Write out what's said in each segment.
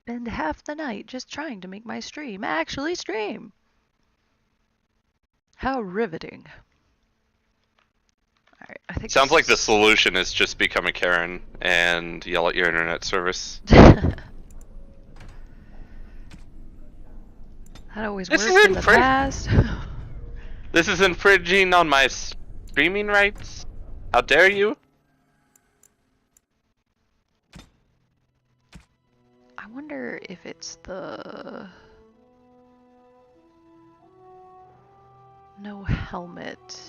spend half the night just trying to make my stream actually stream. How riveting. Alright, I think Sounds like the solution is just become a Karen and yell at your internet service. That always worked in the past. This is infringing on my streaming rights. How dare you? I wonder if it's the no helmet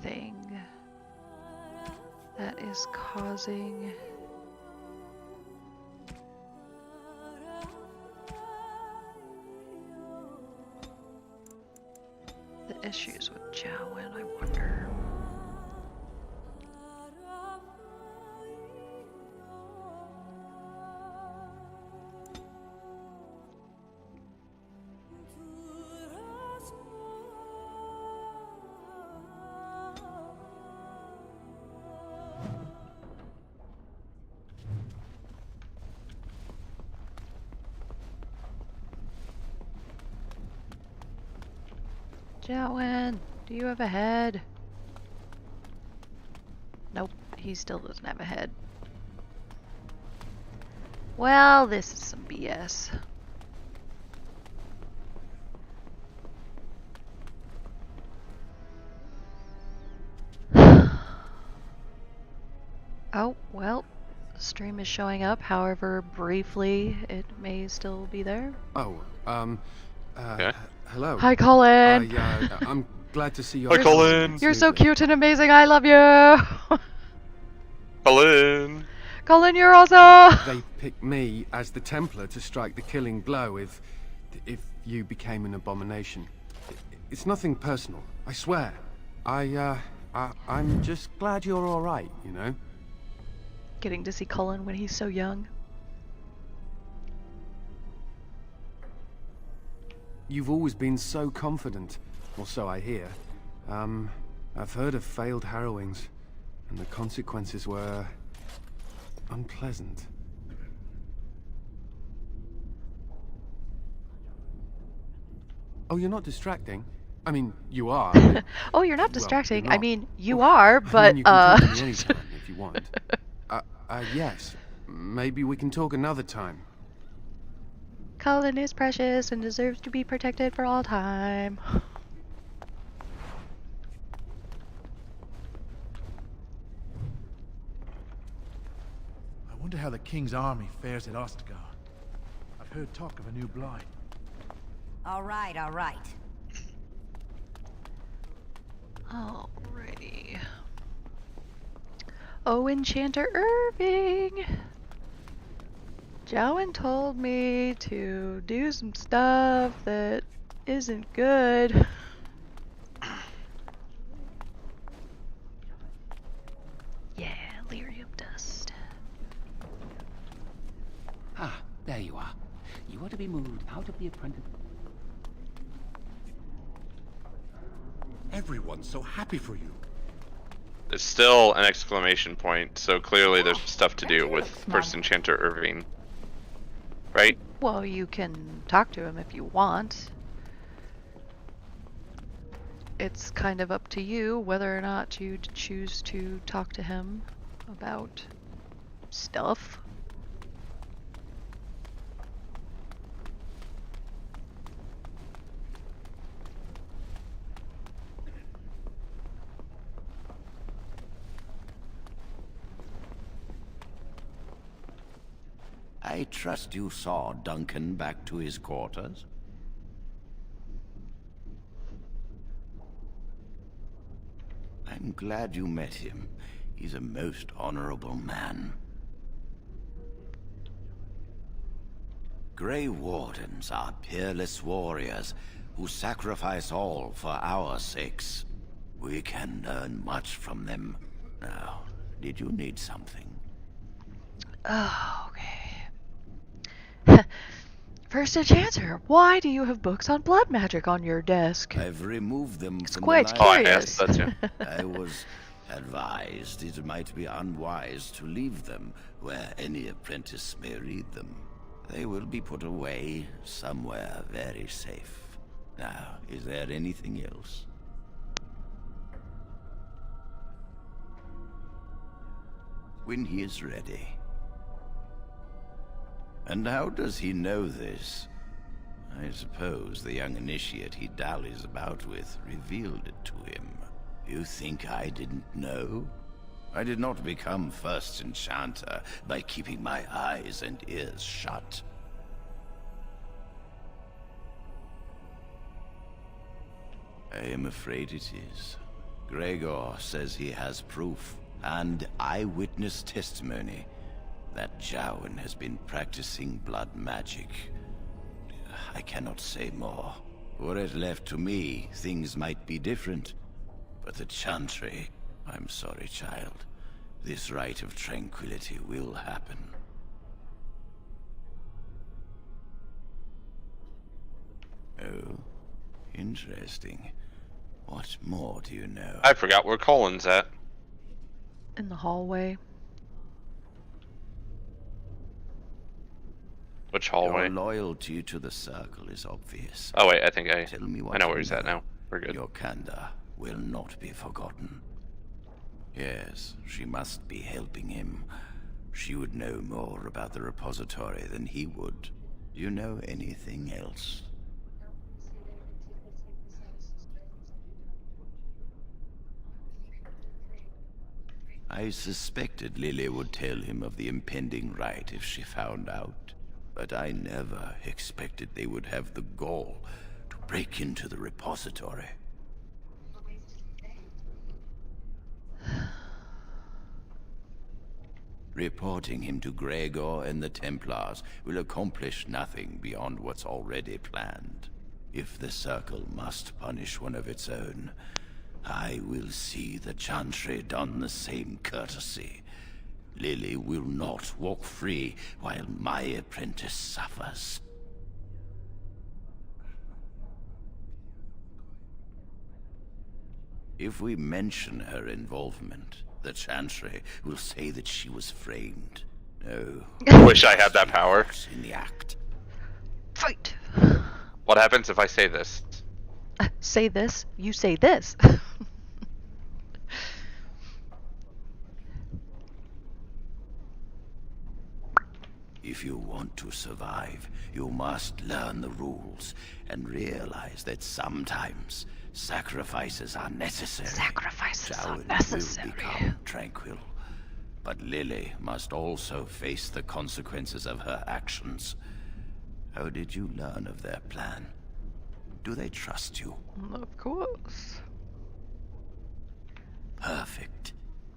thing that is causing the issues with Jowen, I wonder. Jowen, do you have a head? Nope, he still doesn't have a head. Well, this is some BS. Oh, well, the stream is showing up, however briefly it may still be there. Oh, Okay. hello. Hi, Colin! Yeah, I'm glad to see you. Hi, Colin! You're so cute and amazing, I love you! Colin! Colin, you're awesome! They picked me as the Templar to strike the killing blow if you became an abomination. It's nothing personal, I swear. I'm just glad you're all right, you know? Getting to see Colin when he's so young. You've always been so confident, or so I hear. I've heard of failed harrowings, and the consequences were unpleasant. Oh, you're not distracting? I mean, you are. But, Oh, you're not distracting. Well, I you're not. mean, you are, but, I mean, you can talk to me anytime if you want. Yes. Maybe we can talk another time. Colin is precious and deserves to be protected for all time. I wonder how the King's army fares at Ostgar. I've heard talk of a new blight. All right, all right. Alrighty. Oh, Enchanter Irving! Jowen told me to do some stuff that isn't good. Yeah, lyrium dust. Ah, there you are. You are to be moved out of the apprentice. Everyone's so happy for you. It's still an exclamation point, so clearly there's stuff to do with First Enchanter Irving. Right? Well, you can talk to him if you want. It's kind of up to you whether or not you choose to talk to him about stuff. I trust you saw Duncan back to his quarters? I'm glad you met him. He's a most honorable man. Grey Wardens are peerless warriors who sacrifice all for our sakes. We can learn much from them. Now, did you need something? Oh, okay. First Enchanter, why do you have books on blood magic on your desk? I've removed them from Quite the Oh, library. curious. yes, that's it. I was advised it might be unwise to leave them where any apprentice may read them. They will be put away somewhere very safe. Now, is there anything else? When he is ready. And how does he know this? I suppose the young initiate he dallies about with revealed it to him. You think I didn't know? I did not become first enchanter by keeping my eyes and ears shut. I am afraid it is. Gregor says he has proof and eyewitness testimony that Jowen has been practicing blood magic. I cannot say more. Were it left to me, things might be different. But the Chantry... I'm sorry, child. This rite of tranquility will happen. Oh, interesting. What more do you know? I forgot where Colin's at. In the hallway. Which hallway? Your loyalty to the Circle is obvious. Oh wait, I think I Tell me what know you where he's at now. We're good. Your candor will not be forgotten. Yes, she must be helping him. She would know more about the repository than he would. Do you know anything else? I suspected Lily would tell him of the impending rite if she found out. But I never expected they would have the gall to break into the repository. Reporting him to Gregor and the Templars will accomplish nothing beyond what's already planned. If the Circle must punish one of its own, I will see the Chantry done the same courtesy. Lily will not walk free while my apprentice suffers. If we mention her involvement, the Chantry will say that she was framed. No. I wish I had that power. In the act. Fight! What happens if I say this? Say this, you say this. If you want to survive, you must learn the rules and realize that sometimes sacrifices are necessary. Sacrifices are Jowen necessary. will become tranquil, but Lily must also face the consequences of her actions. How did you learn of their plan? Do they trust you? Of course. Perfect.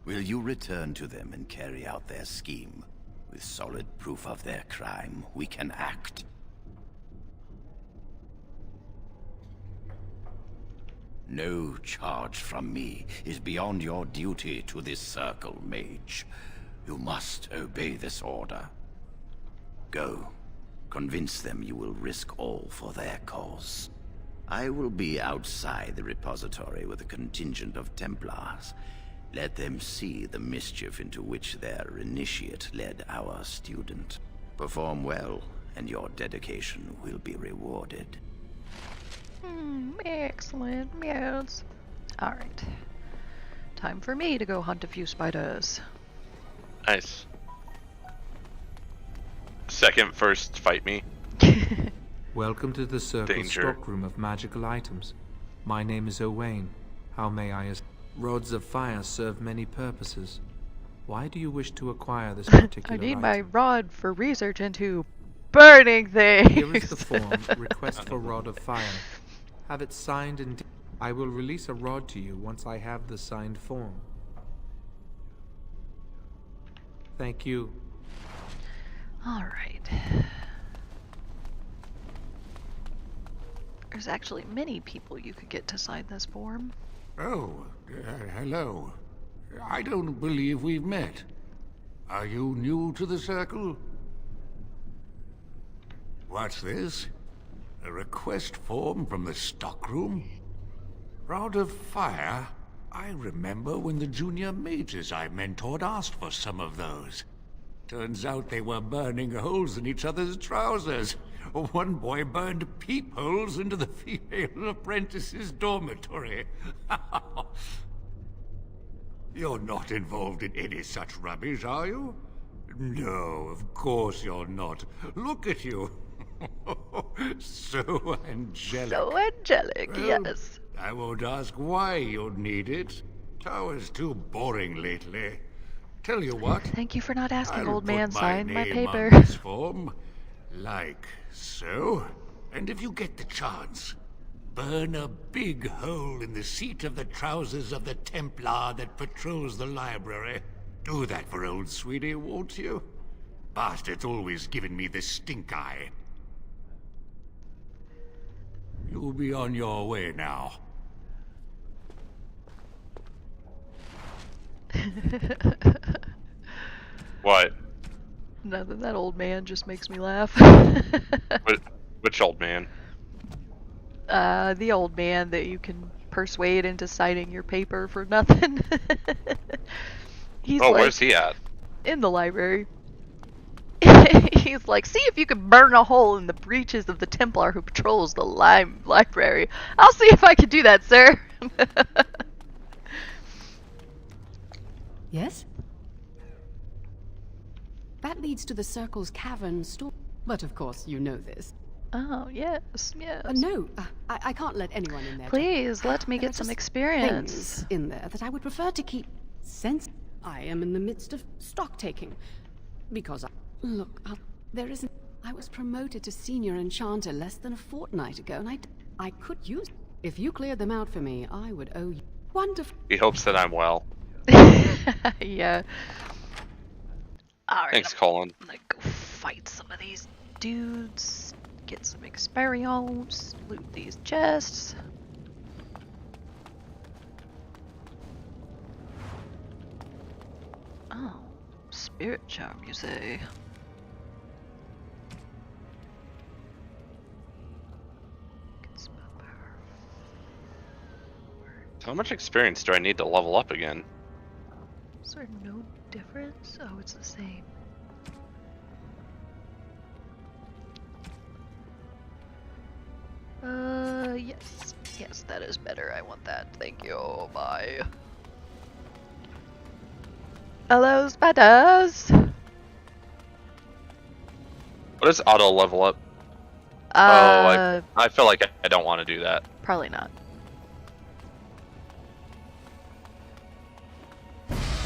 Will you return to them and carry out their scheme? With solid proof of their crime, we can act. No charge from me is beyond your duty to this Circle, mage. You must obey this order. Go. Convince them you will risk all for their cause. I will be outside the repository with a contingent of Templars. Let them see the mischief into which their initiate led our student. Perform well, and your dedication will be rewarded. Excellent. Yes. Alright. Time for me to go hunt a few spiders. Nice. Second, first, fight me. Welcome to the Circle Danger. stockroom of magical items. My name is Owain. How may I assist? Rods of fire serve many purposes. Why do you wish to acquire this particular I need item? my rod for research into burning things. Here is the form, request for Rod of Fire. Have it signed and... I will release a rod to you once I have the signed form. Thank you. Alright. There's actually many people you could get to sign this form. Oh, hello. I don't believe we've met. Are you new to the Circle? What's this? A request form from the stockroom? Rod of Fire? I remember when the junior mages I mentored asked for some of those. Turns out they were burning holes in each other's trousers. One boy burned peepholes into the female apprentice's dormitory. You're not involved in any such rubbish, are you? No, of course you're not. Look at you. So angelic. So angelic, Well, yes. I won't ask why you'd need it. Tower's too boring lately. Tell you what. Thank you for not asking, I'll old man. put Sign my name paper. on this form, like so. And if you get the chance, burn a big hole in the seat of the trousers of the Templar that patrols the library. Do that for old sweetie, won't you? Bastard's always given me the stink eye. You'll be on your way now. What? Nothing. That old man just makes me laugh. Which old man? The old man that you can persuade into signing your paper for nothing. He's Oh, like, where's he at? in the library. He's like, see if you can burn a hole in the breeches of the Templar who patrols the library. I'll see if I can do that, sir. Yes? That leads to the Circle's cavern store. But of course, you know this. Oh, yes, yes. No, I can't let anyone in there. Please, let me There are get some just experience. things in there that I would prefer to keep sense. I am in the midst of stock taking. Because look, there isn't... I was promoted to senior enchanter less than a fortnight ago, and I could use... If you cleared them out for me, I would owe you... Wonderful. He hopes that I'm well. Yeah. Alright, Thanks, Colin. I'm gonna go fight some of these dudes, get some experience, loot these chests. Oh, spirit charm, you say? Get spell power. How much experience do I need to level up again? Is there no difference? Oh, it's the same. Yes. Yes, that is better. I want that. Thank you. Bye. Hello, spiders! What is auto level up? I feel like I don't want to do that. Probably not.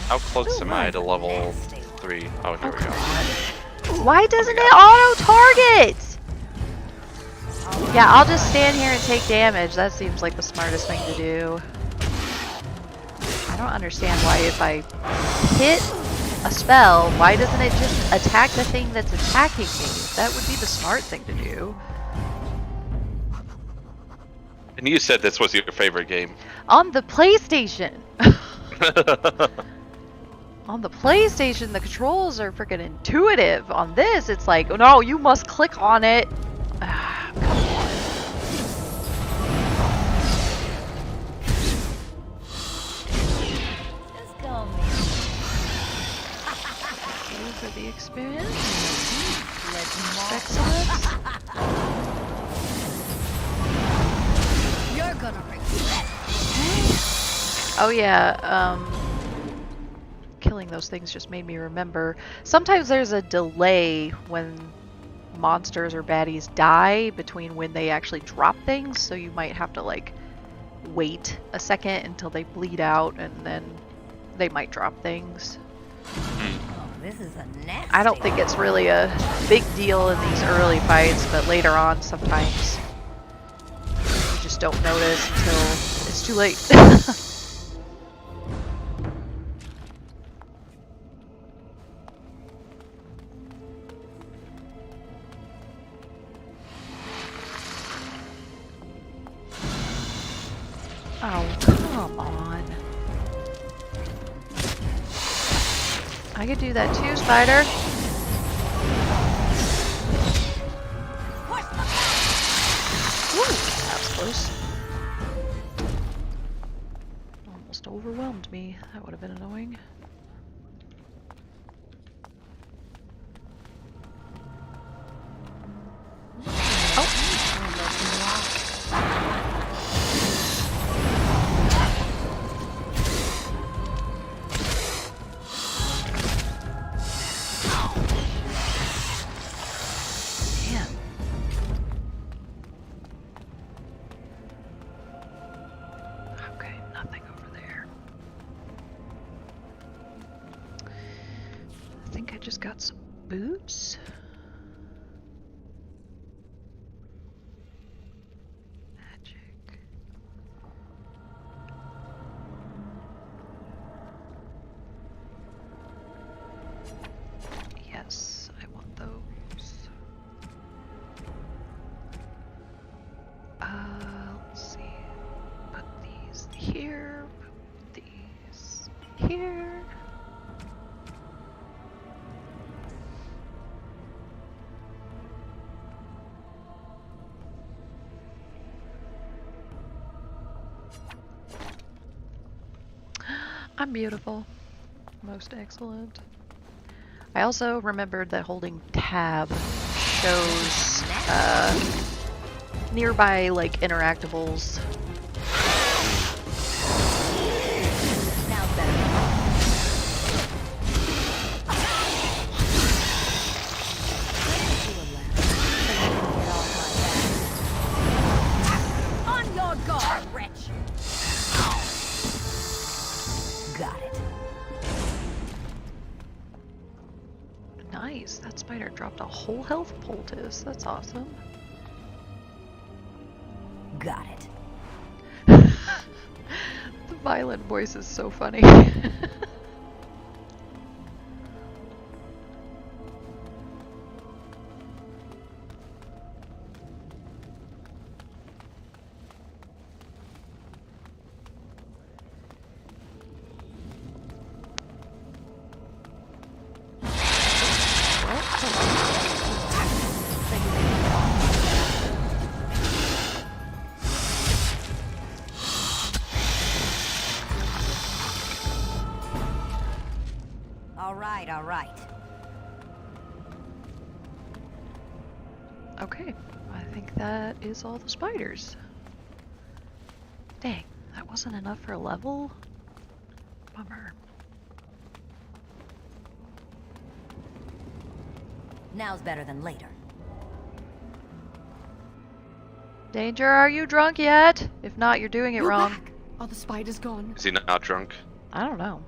How close am I to level 3? Oh, here we go. Why doesn't it auto-target? Yeah, I'll just stand here and take damage. That seems like the smartest thing to do. I don't understand why if I hit a spell, why doesn't it just attack the thing that's attacking me? That would be the smart thing to do. And you said this was your favorite game. On the PlayStation! On the PlayStation, the controls are freaking intuitive. On this, it's like, oh no, you must click on it. Ah, come on. Okay, for the experience. Excellent. You're gonna regret it. Oh yeah, killing those things just made me remember. Sometimes there's a delay when monsters or baddies die between when they actually drop things, so you might have to like wait a second until they bleed out and then they might drop things. Oh, this is a nasty. I don't think it's really a big deal in these early fights, but later on sometimes you just don't notice until it's too late. Oh, come on. I could do that too, Spider. Ooh, that was close. Almost overwhelmed me. That would have been annoying. got some boots. Magic. Yes, I want those. Let's see. Put these here. Put these here. I'm beautiful. Most excellent. I also remembered that holding tab shows nearby like interactables. Now better. On your guard, wretch. Got it. Nice, that spider dropped a whole health poultice. That's awesome. Got it. The violent voice is so funny. All right. Okay, I think that is all the spiders. Dang, that wasn't enough for a level? Bummer. Now's better than later. Danger, are you drunk yet? If not, you're doing it You're wrong. back. Are the spiders gone? Is he not drunk? I don't know.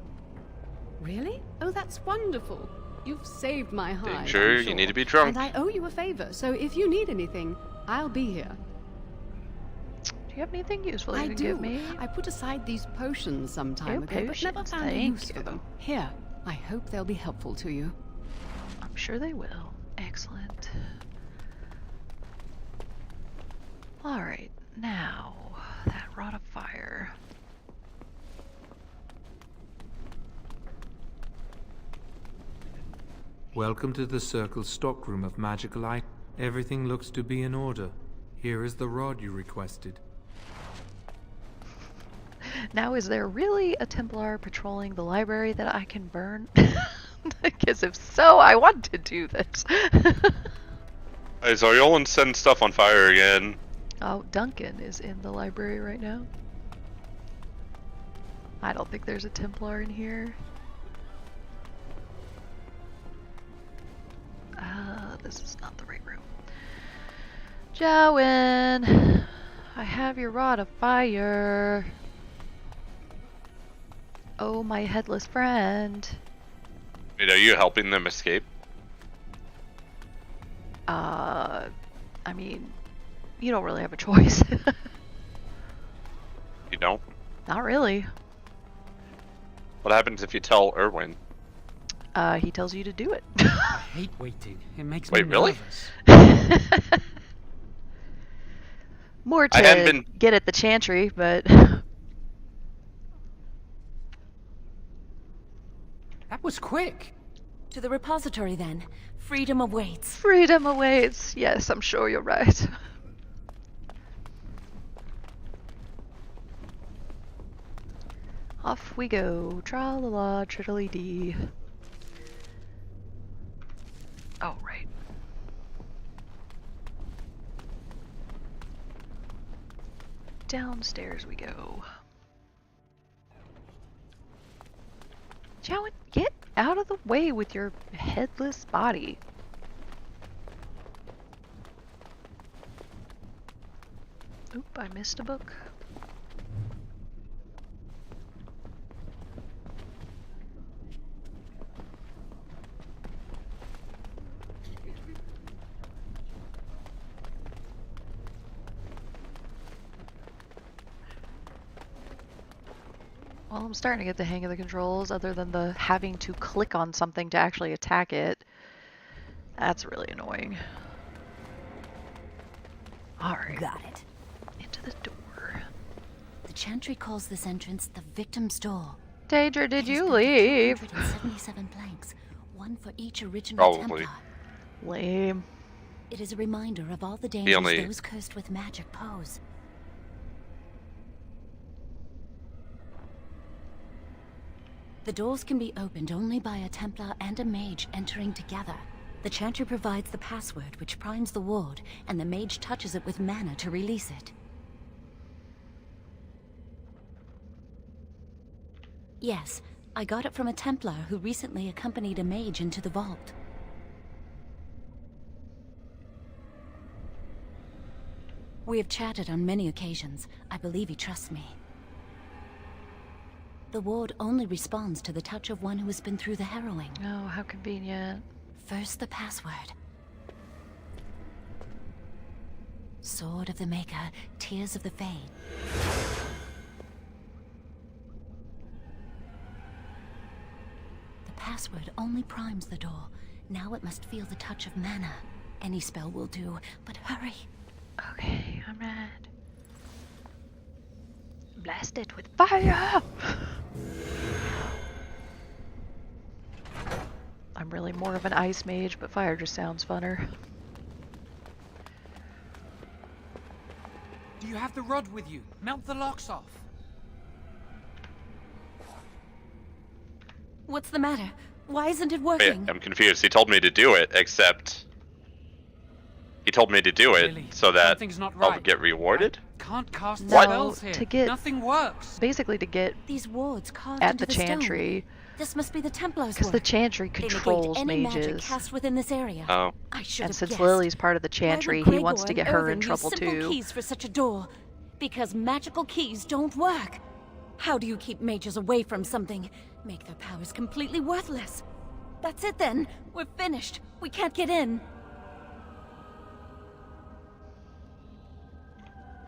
Really? Oh, that's wonderful. You've saved my hide. Danger, I'm you need sure. to be drunk. And I owe you a favor, so if you need anything, I'll be here. Do you have anything useful you I can do. give me? I put aside these potions some time ago, but never potions, found a thank use for you. them. Here, I hope they'll be helpful to you. I'm sure they will. Excellent. Alright, now, that rod of fire. Welcome to the Circle's stockroom of magical items. Everything looks to be in order. Here is the rod you requested. Now, is there really a Templar patrolling the library that I can burn? Because if so, I want to do this. Is Aureolin setting stuff on fire again? Oh, Duncan is in the library right now. I don't think there's a Templar in here. This is not the right room. Jowen, I have your rod of fire. Oh, my headless friend. Wait, are you helping them escape? I mean, you don't really have a choice. You don't? Not really. What happens if you tell Erwin? He tells you to do it. I hate waiting. It makes Wait, me really? nervous. More I to hadn't been- get at the chantry, but That was quick. To the repository, then. Freedom awaits. freedom awaits. Yes, I'm sure you're right. Off we go. Tra-la-la, triddly-dee. Oh, right. Downstairs we go. Jowen, get out of the way with your headless body. Oop, I missed a book. Well, I'm starting to get the hang of the controls, other than the having to click on something to actually attack it. That's really annoying. Alright. Got it. Into the door. The Chantry calls this entrance the Victim's Door. Daedra, did It has you been leave? 277 planks, one for each original Probably. Templar. Lame. It is a reminder of all the dangers only- those cursed with magic pose. The doors can be opened only by a Templar and a mage entering together. The Chantry provides the password, which primes the ward, and the mage touches it with mana to release it. Yes, I got it from a Templar who recently accompanied a mage into the vault. We have chatted on many occasions. I believe he trusts me. The ward only responds to the touch of one who has been through the harrowing. Oh, how convenient. First, the password. Sword of the Maker, Tears of the Fade. The password only primes the door. Now it must feel the touch of mana. Any spell will do, but hurry. Okay, I'm mad. Blast it with fire! I'm really more of an ice mage, but fire just sounds funner. Do you have the rod with you? Melt the locks off. What's the matter? Why isn't it Wait, working? I'm confused. He told me to do it, except he told me to do it Lily, so that something's not I'll right. get rewarded. Can't cast No, spells here. to get- Nothing works. Basically to get These wards carved at into the stone. Chantry, This must be the Templars' because the work. Chantry They negate controls any magic mages. cast within this area. Oh. I should And have since guessed. Lily's part of the Why would Chantry, he wants Gregor to get and her in Irvin trouble use simple too. keys for such a door, because magical keys don't work. How do you keep mages away from something? Make their powers completely worthless. That's it then. We're finished. We can't get in.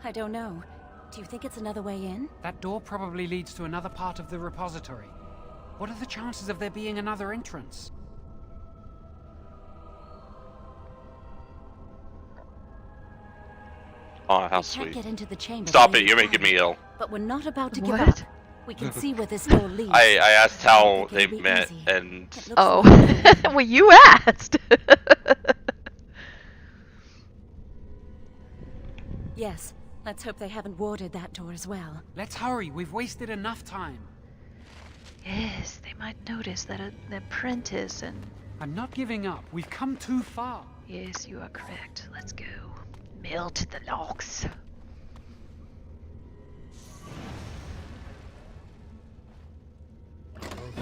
I don't know. Do you think it's another way in? That door probably leads to another part of the repository. What are the chances of there being another entrance? Oh, how We can't sweet. get into the chamber. Stop by it, any you're making time. me ill. But we're not about to give What? up. We can see where this door leads. I asked how think they it'll be met, easy. and It looks Oh, like- well, you asked. Yes. Let's hope they haven't warded that door as well. Let's hurry. We've wasted enough time. Yes, they might notice that an apprentice and... I'm not giving up. We've come too far. Yes, you are correct. Let's go. Melt the locks.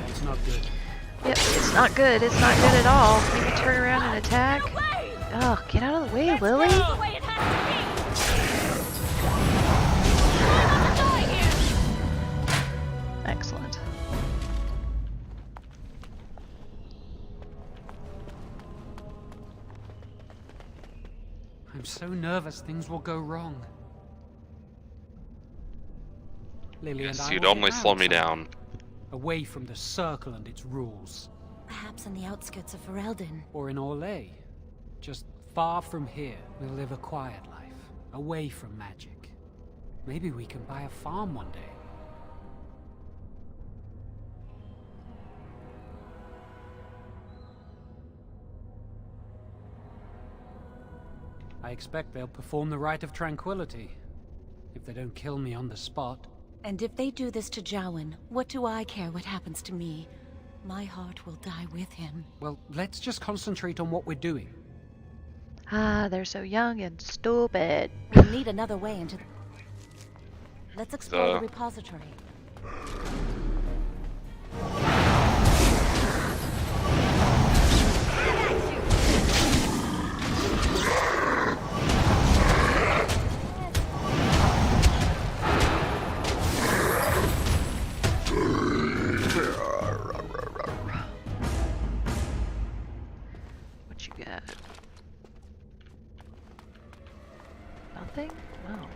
It's not good. Yep, it's not good. It's not good at all. Maybe turn around and attack. Oh, get out of the way, Lily. Excellent. I'm so nervous things will go wrong. Lily and yes, I you'd will only get slow out me somewhere, down. away from the circle and its rules. Perhaps on the outskirts of Ferelden. Or in Orlais. Just far from here, we'll live a quiet life, away from magic. Maybe we can buy a farm one day. I expect they'll perform the rite of tranquility. If they don't kill me on the spot. And if they do this to Jowan, what do I care what happens to me? My heart will die with him. Well, let's just concentrate on what we're doing. Ah, they're so young and stupid. We need another way into the... Let's explore the repository. What you got? Nothing? Wow.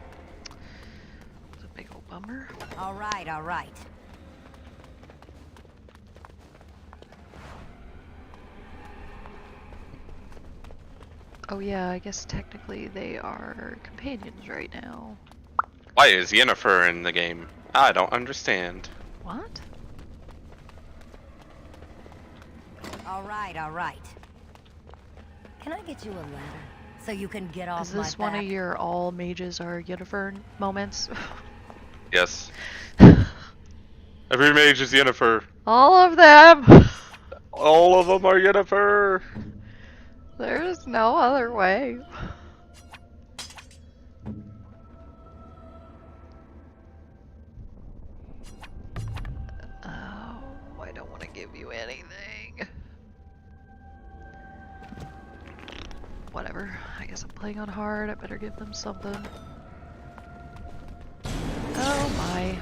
It's a big old bummer. All right, all right. Oh yeah, I guess technically they are companions right now. Why is Yennefer in the game? I don't understand. What? All right, all right. Can I get you a ladder so you can get off Is this my one back? of your all mages are Yennefer moments? Yes. Every mage is Yennefer. All of them! All of them are Yennefer. There's no other way. Oh, I don't want to give you anything. Whatever. I guess I'm playing on hard. I better give them something. Oh my.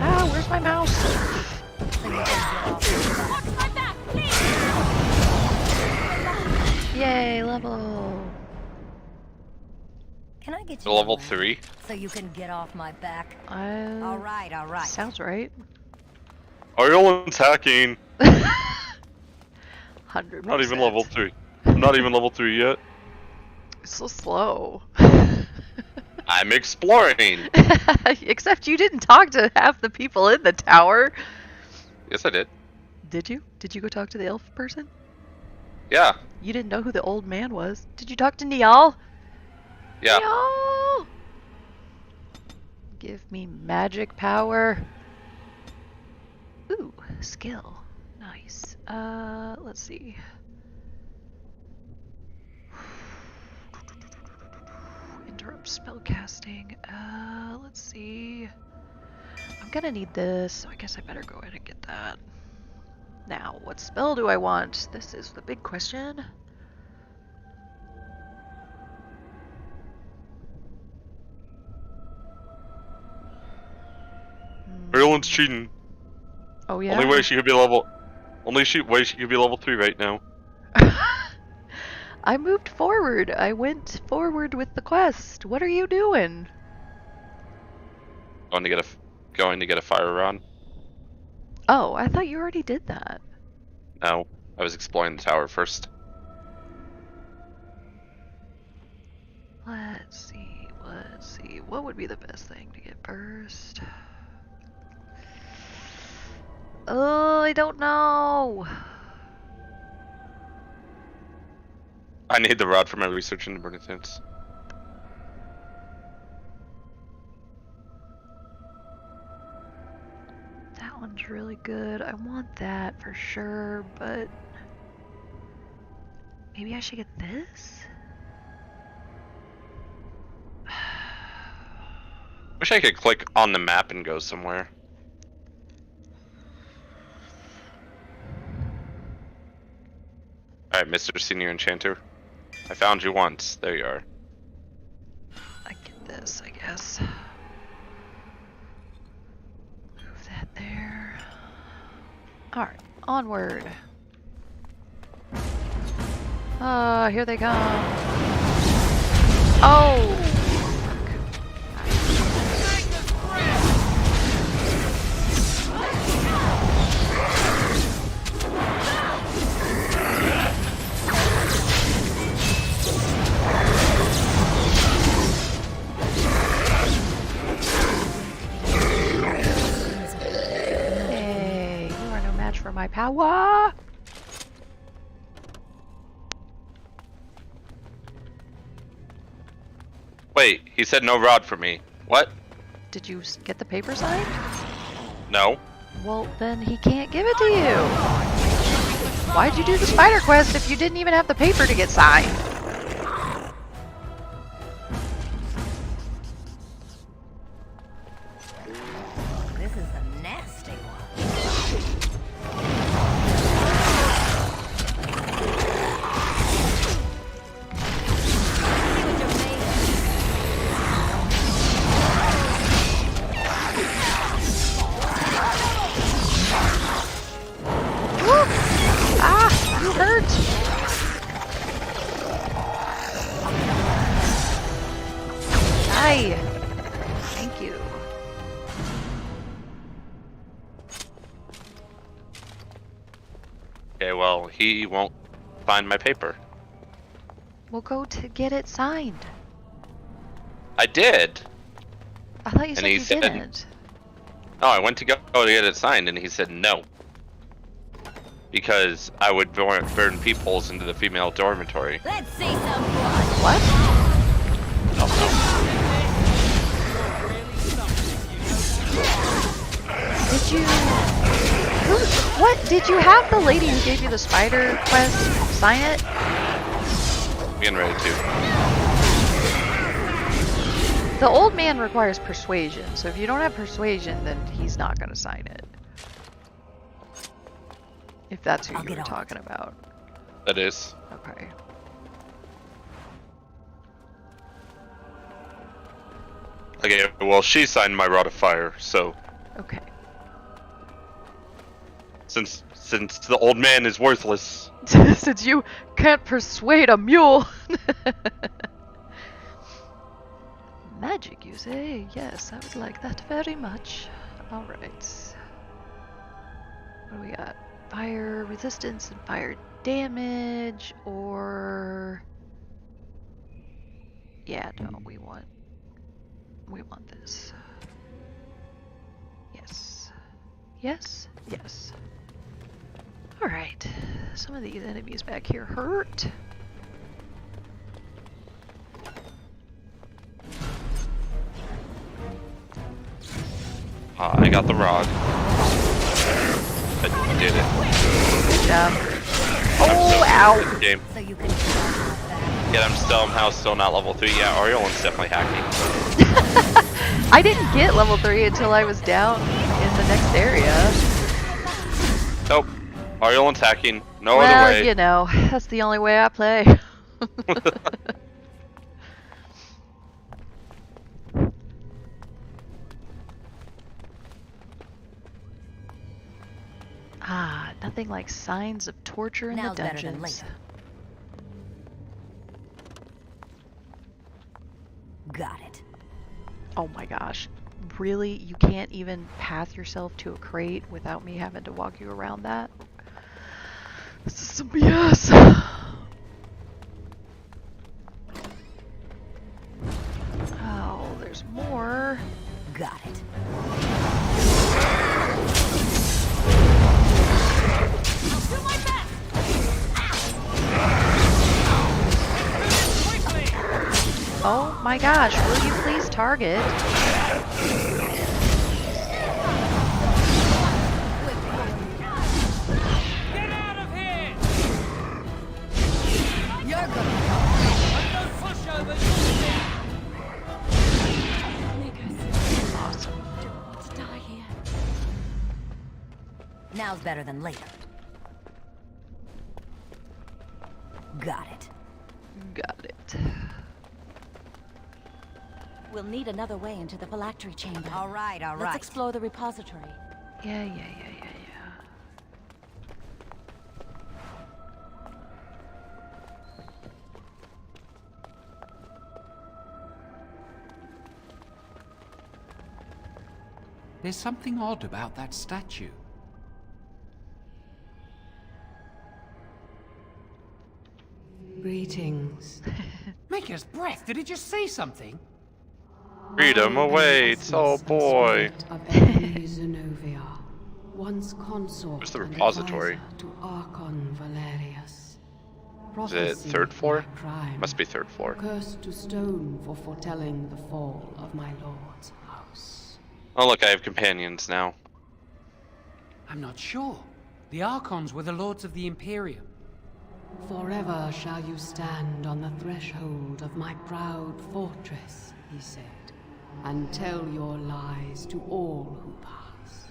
Ah, where's my mouse? Yay, level. Can I get you Level a ladder 3. so you can get off my back? All right, all right. Sounds right. Aureolin's hacking. 100%. Not even level 3. I'm not even level 3 yet. So slow. I'm exploring. Except you didn't talk to half the people in the tower. Yes, I did. Did you? Did you go talk to the elf person? Yeah. You didn't know who the old man was. Did you talk to Niall? Yeah. Niall! Give me magic power. Ooh, skill. Nice. Let's see. Interrupt spellcasting. Let's see. I'm gonna need this, so I guess I better go ahead and get that. Now, what spell do I want? This is the big question. Aureolin's cheating. Oh yeah. Only way she could be level 3 right now. I moved forward. I went forward with the quest. What are you doing? Going to get a fire rod. Oh, I thought you already did that. No, I was exploring the tower first. Let's see. What would be the best thing to get first? Oh, I don't know. I need the rod for my research into burning things. That one's really good. I want that for sure, but maybe I should get this? Wish I could click on the map and go somewhere. Alright, Mr. Senior Enchanter. I found you once. There you are. I get this, I guess. Move that there. Alright, onward. Here they come. Oh! Hey, you are no match for my power! Wait, he said no rod for me. What? Did you get the paper signed? No. Well, then he can't give it to you. Why'd you do the spider quest if you didn't even have the paper to get signed? This is a nasty one. Woo! Ah, you hurt. Hi. Thank you. Okay, well, he won't find my paper. We'll go to get it signed. I did. I thought you And said he you said- didn't. Oh, I went to go to get it signed, and he said no. Because I would burn peepholes into the female dormitory. Let's see some blood. What? Oh, Did you... What? Did you have the lady who gave you the spider quest sign it? no. I'm getting ready to. The old man requires persuasion, so if you don't have persuasion, then he's not going to sign it. If that's who I'll you get were on it. talking about. That is. Okay. Okay, well, she signed my Rod of Fire, so Okay. since the old man is worthless, Since you can't persuade a mule. Magic, you say? Yes, I would like that very much. Alright. What do we got? Fire resistance and fire damage, or... Yeah, no, we want this. Yes. Yes? Yes. Alright. Some of these enemies back here hurt. I got the rod. I did it. Good job. Oh, ow! Game. So you can. Yet I'm somehow still not level 3. Yeah, Aureolin's definitely hacking. I didn't get level 3 until I was down in the next area. Nope. Aureolin's hacking. No Well, other way. you know, that's the only way I play. Ah, nothing like signs of torture in Now's the better than dungeons. later. Got it. Oh my gosh. Really? You can't even path yourself to a crate without me having to walk you around that? This is some BS. Oh, there's more. Got it. Do my best! Oh my gosh, will you please target? Get out of here! You're good. I'm no pushover, Make us Awesome. don't die here. Now's better than later. Got it. Got it. We'll need another way into the phylactery chamber. All right, all Let's right. explore the repository. Yeah. There's something odd about that statue. Greetings. Maker's breath, did he just say something? Freedom awaits, oh boy. Of Emily Zenobia, once consort Where's the and repository? advisor to Archon Valerius. Is it Prophecy third floor? by crime, Must be third floor. cursed to stone for foretelling the fall of my lord's house. Oh look, I have companions now. I'm not sure. The Archons were the lords of the Imperium. Forever shall you stand on the threshold of my proud fortress, he said, and tell your lies to all who pass.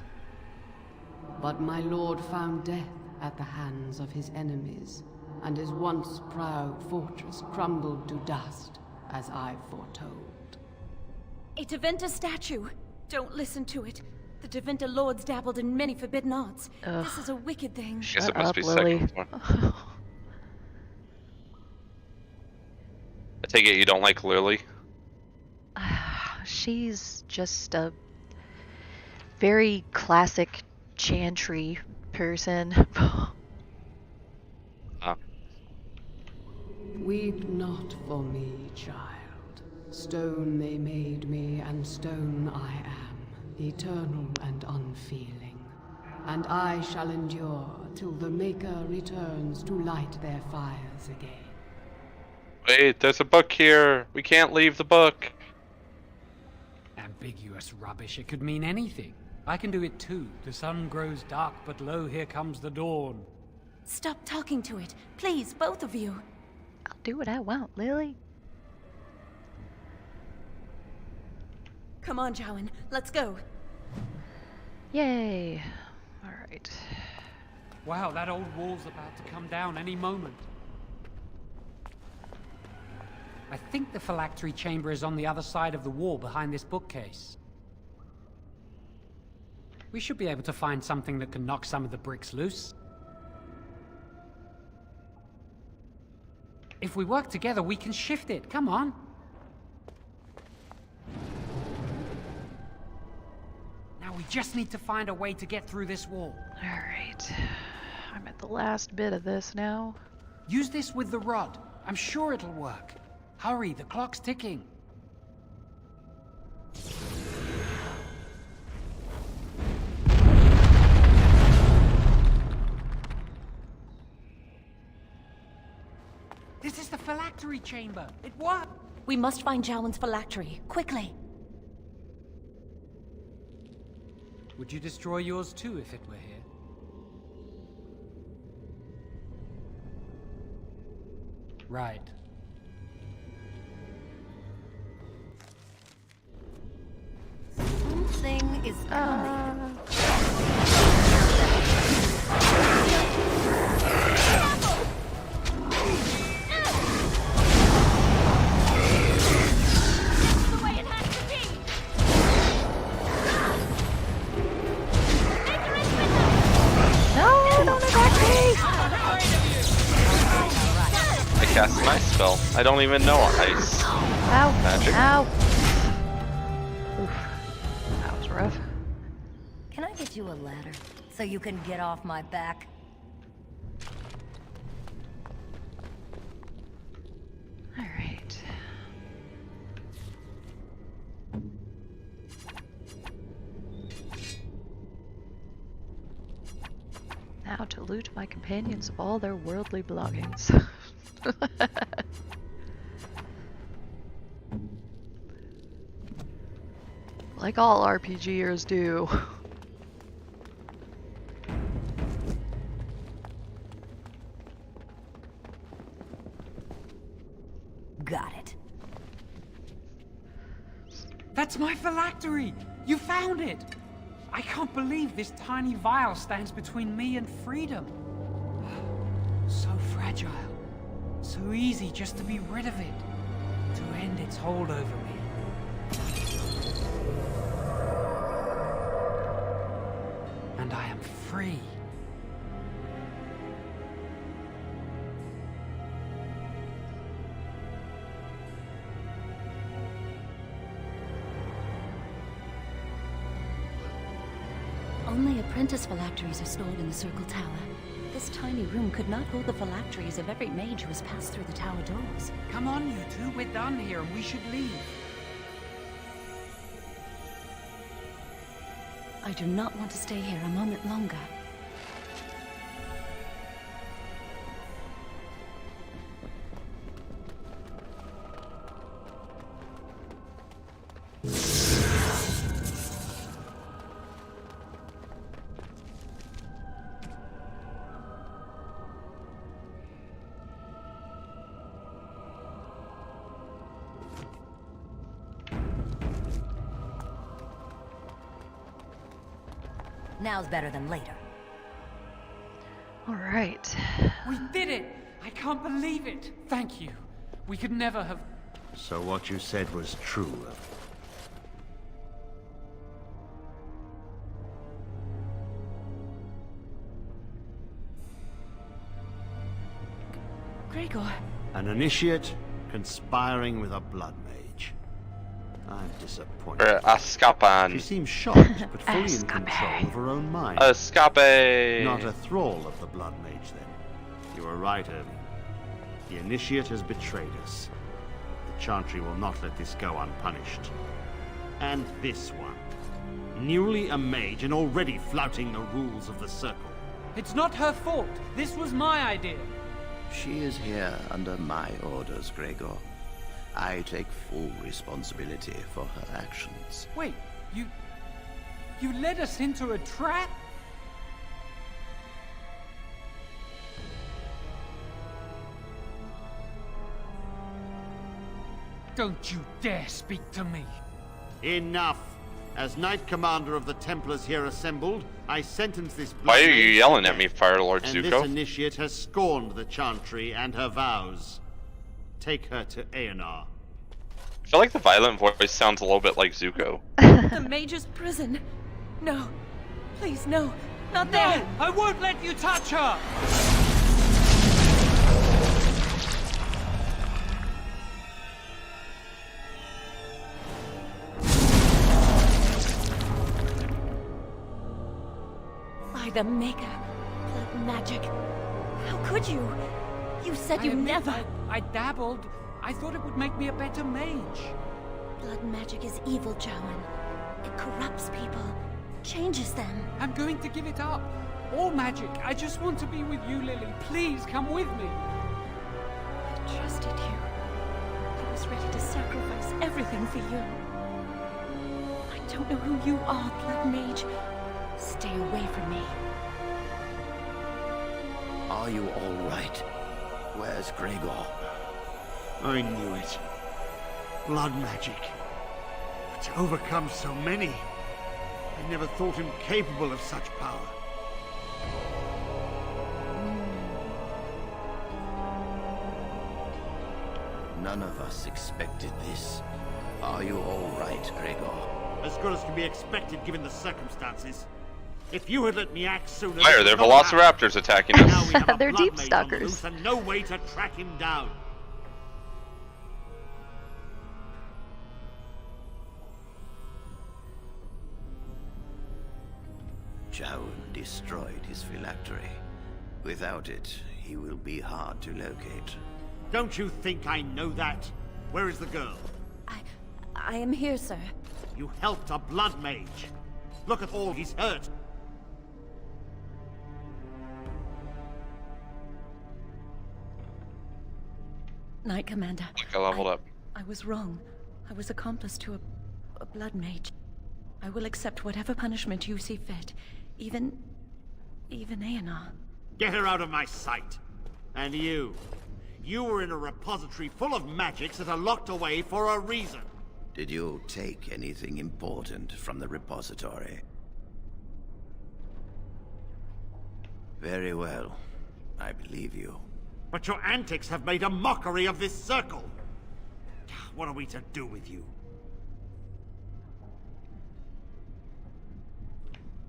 But my lord found death at the hands of his enemies, and his once proud fortress crumbled to dust, as I foretold. A Deventer statue! Don't listen to it. The Deventer lords dabbled in many forbidden arts. Ugh. This is a wicked thing. Guess Shut it must up, be Lily. second floor. I take it you don't like Lily? She's just a very classic chantry person. for me, child. Stone they made me, and stone I am, eternal and unfeeling. And I shall endure till the Maker returns to light their fires again. Wait, there's a book here. We can't leave the book. Ambiguous rubbish. It could mean anything. I can do it too. The sun grows dark, but lo, here comes the dawn. Stop talking to it. Please, both of you. I'll do what I want, Lily. Come on, Jowan. Let's go. Yay. Alright. Wow, that old wall's about to come down any moment. I think the phylactery chamber is on the other side of the wall behind this bookcase. We should be able to find something that can knock some of the bricks loose. If we work together, we can shift it. Come on. Now we just need to find a way to get through this wall. Alright. I'm at the last bit of this now. Use this with the rod. I'm sure it'll work. Hurry, the clock's ticking. This is the phylactery chamber. It worked. We must find Jowan's phylactery. Quickly. Would you destroy yours too if it were here? Right. Something is coming. Cast my spell. I don't even know ice. Ow. Magic. Ow. Oof. That was rough. Can I get you a ladder so you can get off my back? Alright. Now to loot my companions of all their worldly belongings. Like all RPGers do. Got it. That's my phylactery! You found it! I can't believe this tiny vial stands between me and freedom. So fragile. So easy just to be rid of it. To end its hold over me. And I am free. Only apprentice phylacteries are stored in the Circle Tower. This tiny room could not hold the phylacteries of every mage who has passed through the tower doors. Come on, you two. We're done here and we should leave. I do not want to stay here a moment longer. Now's better than later. Alright. We did it! I can't believe it! Thank you. We could never have... So what you said was true. Gregor. An initiate conspiring with a blood mage. I'm disappointed. Escapan. She seems shocked, but fully in control of her own mind. Escape! Not a thrall of the blood mage, then. You were right, Irving. The initiate has betrayed us. Chantry will not let this go unpunished. And this one. Newly a mage and already flouting the rules of the Circle. It's not her fault. This was my idea. She is here under my orders, Gregor. I take full responsibility for her actions. Wait, you led us into a trap? Don't you dare speak to me. Enough. As Knight Commander of the Templars here assembled, I sentence this Why are blood you mage yelling to at me, death, Fire Lord and Zuko? this initiate has scorned the Chantry and her vows. Take her to Aenar. I feel like the violent voice sounds a little bit like Zuko. The Mage's prison. No. Please, no. Not there. No! I won't let you touch her! By the Maker. Blood magic. How could you? You said you admit never... I dabbled. I thought it would make me a better mage. Blood magic is evil, Joan. It corrupts people. Changes them. I'm going to give it up. All magic. I just want to be with you, Lily. Please come with me. I trusted you. I was ready to sacrifice everything for you. I don't know who you are, Blood Mage. Stay away from me. Are you all right? Where's Gregor? I knew it. Blood magic. But to overcome so many, I never thought him capable of such power. None of us expected this. Are you all right, Gregor? As good as can be expected given the circumstances. If you had let me act sooner... Why are there velociraptors attacking us? Now we have a They're blood deep mage on the stalkers. loose and no way to track him down. Joan destroyed his phylactery. Without it, he will be hard to locate. Don't you think I know that? Where is the girl? I am here, sir. You helped a blood mage. Look at all he's hurt. Knight Commander. I leveled up. I was wrong. I was accomplice to a blood mage. I will accept whatever punishment you see fit. Even Aenar. Get her out of my sight. And you. You were in a repository full of magics that are locked away for a reason. Did you take anything important from the repository? Very well. I believe you. But your antics have made a mockery of this circle. What are we to do with you?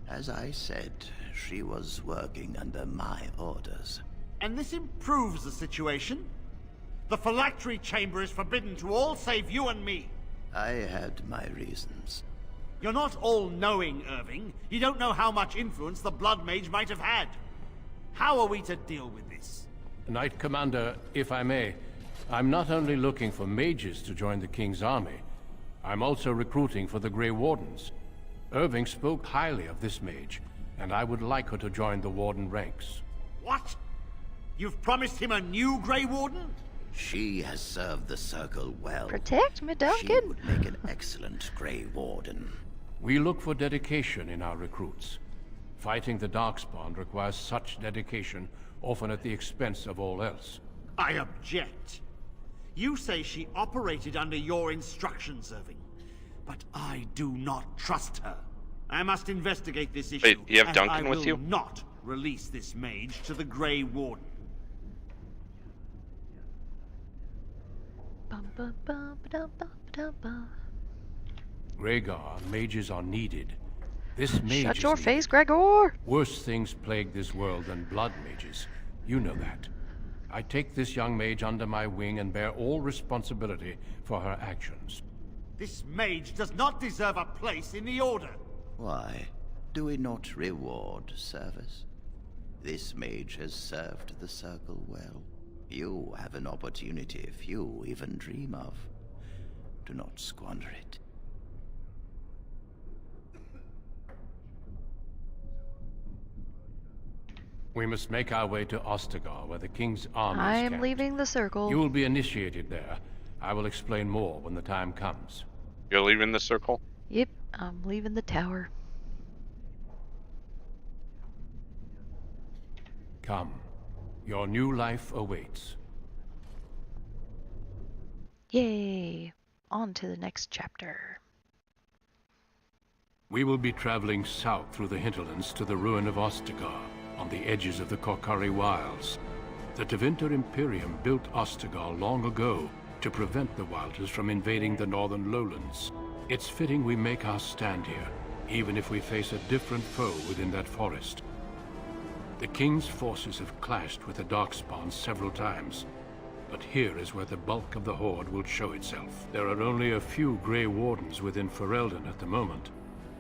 As I said, she was working under my orders. And this improves the situation. The phylactery chamber is forbidden to all save you and me. I had my reasons. You're not all-knowing, Irving. You don't know how much influence the Blood Mage might have had. How are we to deal with this? Knight Commander, if I may, I'm not only looking for mages to join the King's army, I'm also recruiting for the Grey Wardens. Irving spoke highly of this mage, and I would like her to join the Warden ranks. What? You've promised him a new Grey Warden? She has served the Circle well. Protect me, She Duncan. would make an excellent Grey Warden. We look for dedication in our recruits. Fighting the Darkspawn requires such dedication, often at the expense of all else. I object. You say she operated under your instructions, Irving. But I do not trust her. I must investigate this issue. Wait, you have and Duncan I with will you? not release this mage to the Grey Warden. Bum, bum, bum, ba-dum, bum, ba-dum, bum. Rhaegar, mages are needed. This mage Shut is your needed. face, Gregor! Worse things plague this world than blood mages. You know that. I take this young mage under my wing and bear all responsibility for her actions. This mage does not deserve a place in the Order. Why? Do we not reward service? This mage has served the Circle well. You have an opportunity few even dream of. Do not squander it. We must make our way to Ostagar, where the king's army I is am camped. leaving the circle. You will be initiated there. I will explain more when the time comes. You're leaving the circle? Yep, I'm leaving the tower. Come. Your new life awaits. Yay! On to the next chapter. We will be traveling south through the hinterlands to the ruin of Ostagar, on the edges of the Korkari Wilds. The Tevinter Imperium built Ostagar long ago to prevent the Wilders from invading the northern lowlands. It's fitting we make our stand here, even if we face a different foe within that forest. The King's forces have clashed with the Darkspawn several times, but here is where the bulk of the Horde will show itself. There are only a few Grey Wardens within Ferelden at the moment,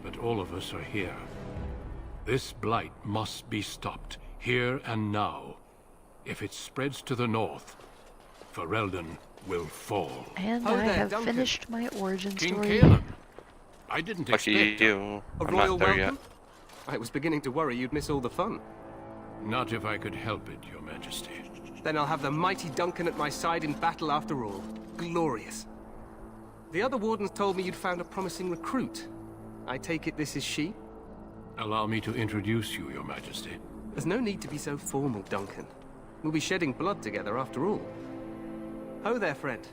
but all of us are here. This blight must be stopped, here and now. If it spreads to the north, Ferelden will fall. And I have finished my origin King story. Caleb. I didn't Lucky expect you. A I'm royal not there welcome? yet. I was beginning to worry you'd miss all the fun. Not if I could help it, Your Majesty. Then I'll have the mighty Duncan at my side in battle after all. Glorious. The other wardens told me you'd found a promising recruit. I take it this is she? Allow me to introduce you, Your Majesty. There's no need to be so formal, Duncan. We'll be shedding blood together after all. Ho there, friend.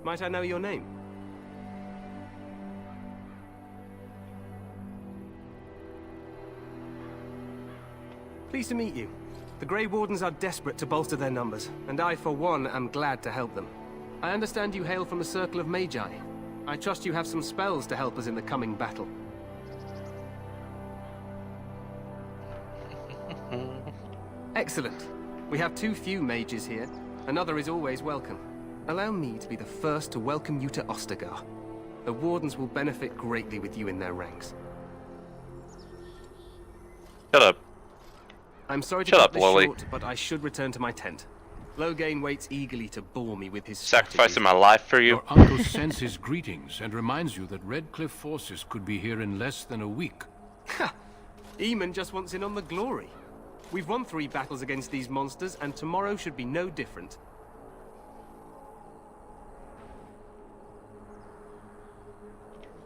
Might I know your name? Pleased to meet you. The Grey Wardens are desperate to bolster their numbers, and I, for one, am glad to help them. I understand you hail from a circle of Magi. I trust you have some spells to help us in the coming battle. Excellent. We have too few mages here. Another is always welcome. Allow me to be the first to welcome you to Ostagar. The Wardens will benefit greatly with you in their ranks. Shut up. I'm sorry to Shut cut up, this Lolly. short, but I should return to my tent. Loghain waits eagerly to bore me with his Sacrificing my life for you. Your uncle sends his greetings and reminds you that Redcliffe forces could be here in less than a week. Ha! Eamon just wants in on the glory. We've won 3 battles against these monsters, and tomorrow should be no different.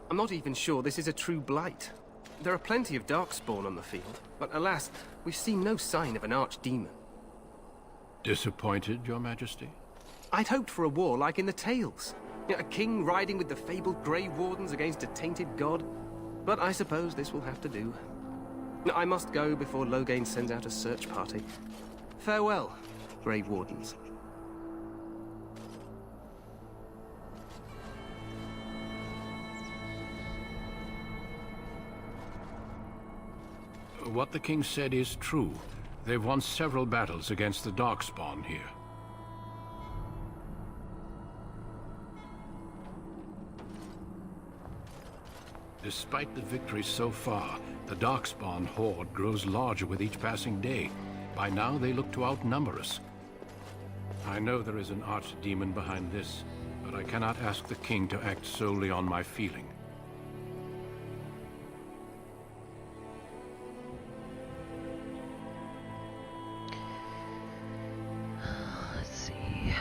I'm not even sure this is a true blight. There are plenty of Darkspawn on the field, but alas, we've seen no sign of an archdemon. Disappointed, Your Majesty? I'd hoped for a war like in the tales. A king riding with the fabled Grey Wardens against a tainted god. But I suppose this will have to do. I must go before Loghain sends out a search party. Farewell, Grey Wardens. What the king said is true. They've won several battles against the Darkspawn here. Despite the victories so far, the Darkspawn horde grows larger with each passing day. By now, they look to outnumber us. I know there is an archdemon behind this, but I cannot ask the king to act solely on my feeling. Let's see.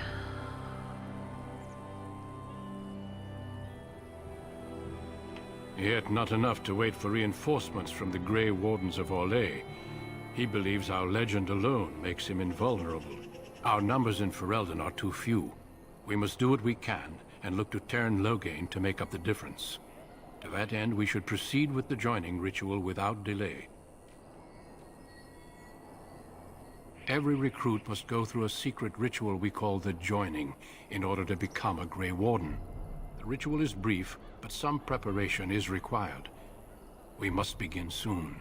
Yet not enough to wait for reinforcements from the Grey Wardens of Orlais. He believes our legend alone makes him invulnerable. Our numbers in Ferelden are too few. We must do what we can, and look to Teyrn Loghain to make up the difference. To that end, we should proceed with the joining ritual without delay. Every recruit must go through a secret ritual we call the Joining, in order to become a Grey Warden. The ritual is brief, but some preparation is required. We must begin soon.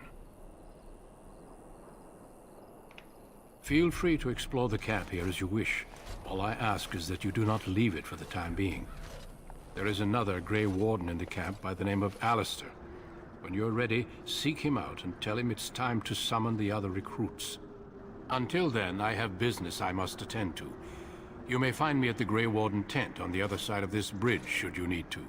Feel free to explore the camp here as you wish. All I ask is that you do not leave it for the time being. There is another Grey Warden in the camp by the name of Alistair. When you're ready, seek him out and tell him it's time to summon the other recruits. Until then, I have business I must attend to. You may find me at the Grey Warden tent on the other side of this bridge, should you need to.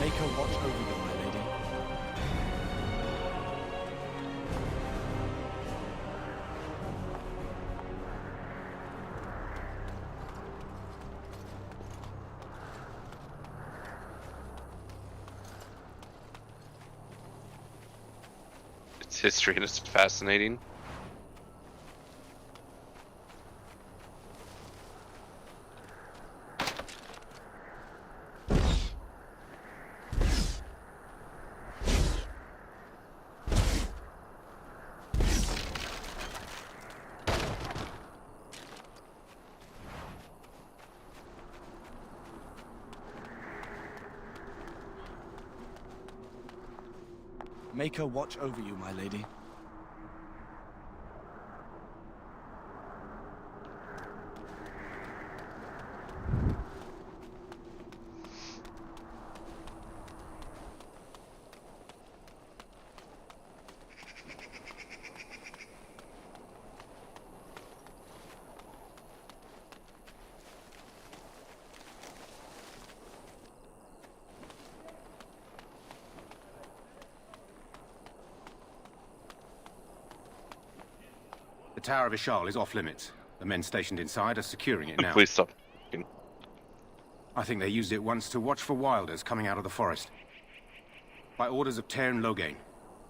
Make her watch over you, my lady. It's history and it's fascinating. Make her watch over you, my lady. The Tower of Ishal is off limits. The men stationed inside are securing it now. Please stop. I think they used it once to watch for wilders coming out of the forest. By orders of Tairn Loghain,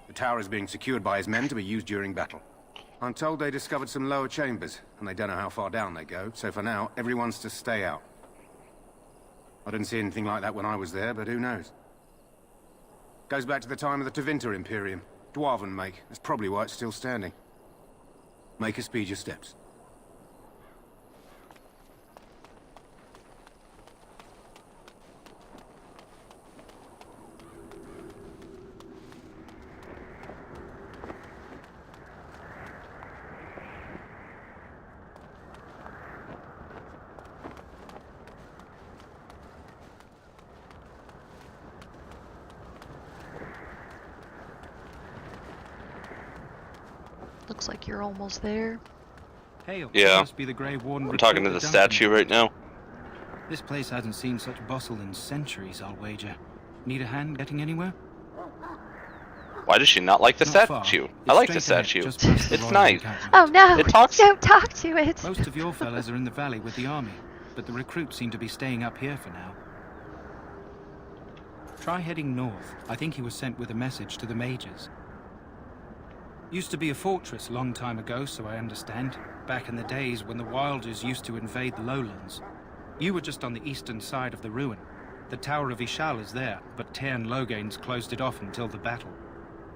the tower is being secured by his men to be used during battle. I'm told they discovered some lower chambers, and they don't know how far down they go, so for now, everyone's to stay out. I didn't see anything like that when I was there, but who knows? Goes back to the time of the Tevinter Imperium. Dwarven make. That's probably why it's still standing. Make her speed your steps. Looks like you're almost there. Hail. Yeah. Must be the Grey Warden. I'm talking to the statue right now. This place hasn't seen such bustle in centuries, I'll wager. Need a hand getting anywhere? Why does she not like the Not far. statue? I It's like the straight ahead, statue. just past the It's Royal nice. Encampment. Oh no! It talks. Don't talk to it! Most of your fellas are in the valley with the army, but the recruits seem to be staying up here for now. Try heading north. I think he was sent with a message to the mages. Used to be a fortress a long time ago, so I understand. Back in the days when the Wilders used to invade the lowlands. You were just on the eastern side of the ruin. The Tower of Ishal is there, but Tairn Loghain's closed it off until the battle.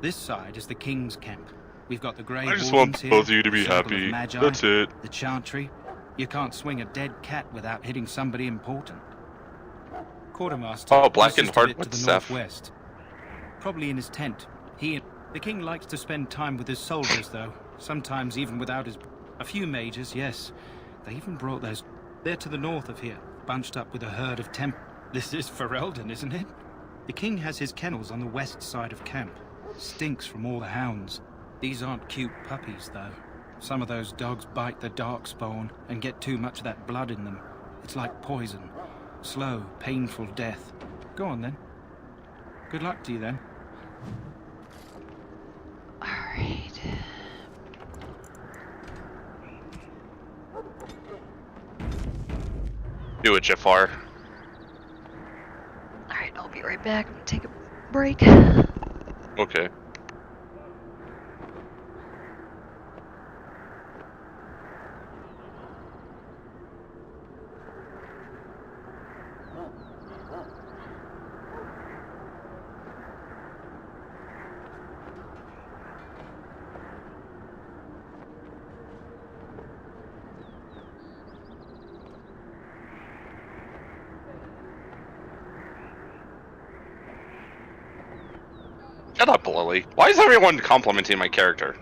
This side is the King's camp. We've got the Grey I just Wardens want both here, of you to be Circle of happy. Magi, That's it. the Chantry. You can't swing a dead cat without hitting somebody important. Quartermaster. Oh, Black is and just a Hard bit with to the Seth. northwest. Probably in his tent. The king likes to spend time with his soldiers, though. Sometimes even without his... A few mages, yes. They even brought those... They're to the north of here, bunched up with a herd of This is Ferelden, isn't it? The king has his kennels on the west side of camp. Stinks from all the hounds. These aren't cute puppies, though. Some of those dogs bite the darkspawn and get too much of that blood in them. It's like poison. Slow, painful death. Go on, then. Good luck to you, then. Alright. Do it, Jafar. Alright, I'll be right back. I'm gonna take a break. Okay. Shut up, Lily. Why is everyone complimenting my character?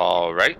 All right.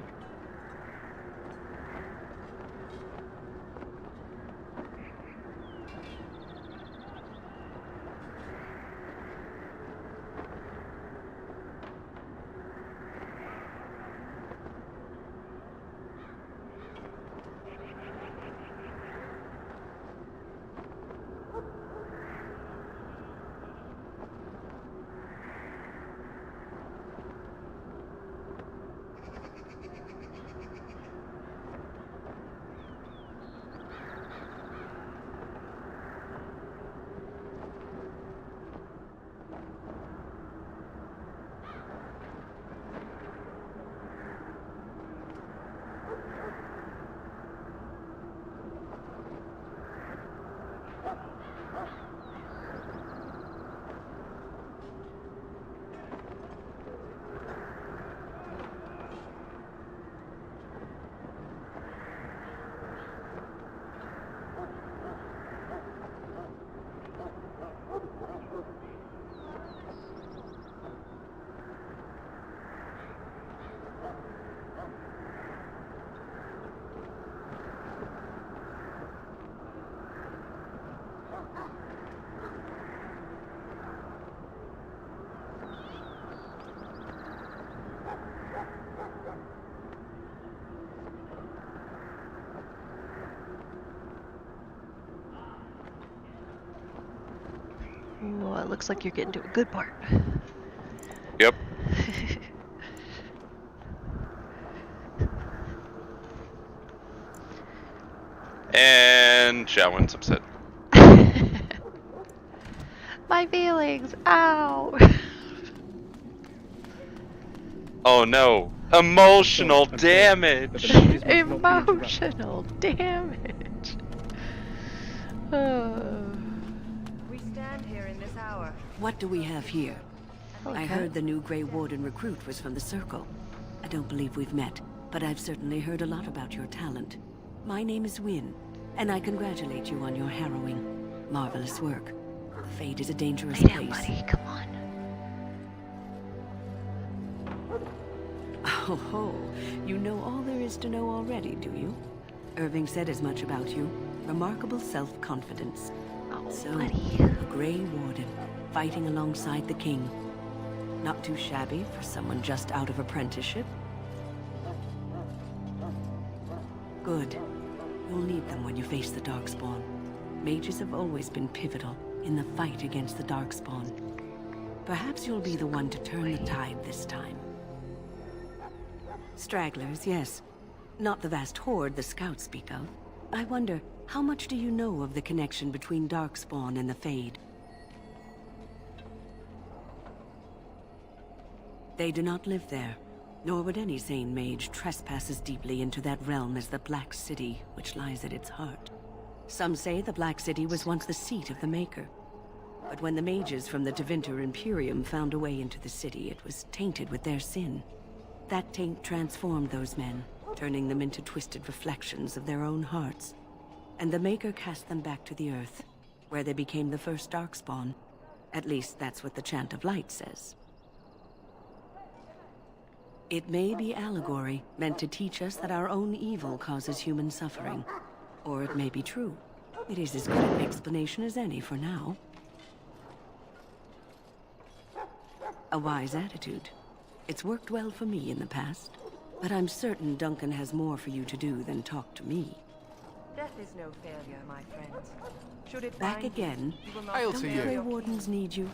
Ooh, it looks like you're getting to a good part. Yep. And Shawen's upset. My feelings, ow! Oh no, emotional damage! Emotional damage! We stand here in this hour. What do we have here? Okay. I heard the new Grey Warden recruit was from the Circle. I don't believe we've met, but I've certainly heard a lot about your talent. My name is Wynne, and I congratulate you on your harrowing, marvelous work. The Fade is a dangerous place. Buddy, come on. Oh ho, you know all there is to know already, do you? Irving said as much about you. Remarkable self-confidence. Oh, so, buddy. a Grey Warden, fighting alongside the King. Not too shabby for someone just out of apprenticeship. Good. You'll need them when you face the Darkspawn. Mages have always been pivotal in the fight against the Darkspawn. Perhaps you'll be the one to turn the tide this time. Stragglers, yes. Not the vast horde the scouts speak of. I wonder, how much do you know of the connection between Darkspawn and the Fade? They do not live there, nor would any sane mage trespass as deeply into that realm as the Black City, which lies at its heart. Some say the Black City was once the seat of the Maker. But when the mages from the Tevinter Imperium found a way into the city, it was tainted with their sin. That taint transformed those men, turning them into twisted reflections of their own hearts. And the Maker cast them back to the Earth, where they became the first Darkspawn. At least that's what the Chant of Light says. It may be allegory, meant to teach us that our own evil causes human suffering. Or it may be true. It is as good an explanation as any for now. A wise attitude. It's worked well for me in the past. But I'm certain Duncan has more for you to do than talk to me. Death is no failure, my friends. Should it Back again? Don't the Grey Wardens need you?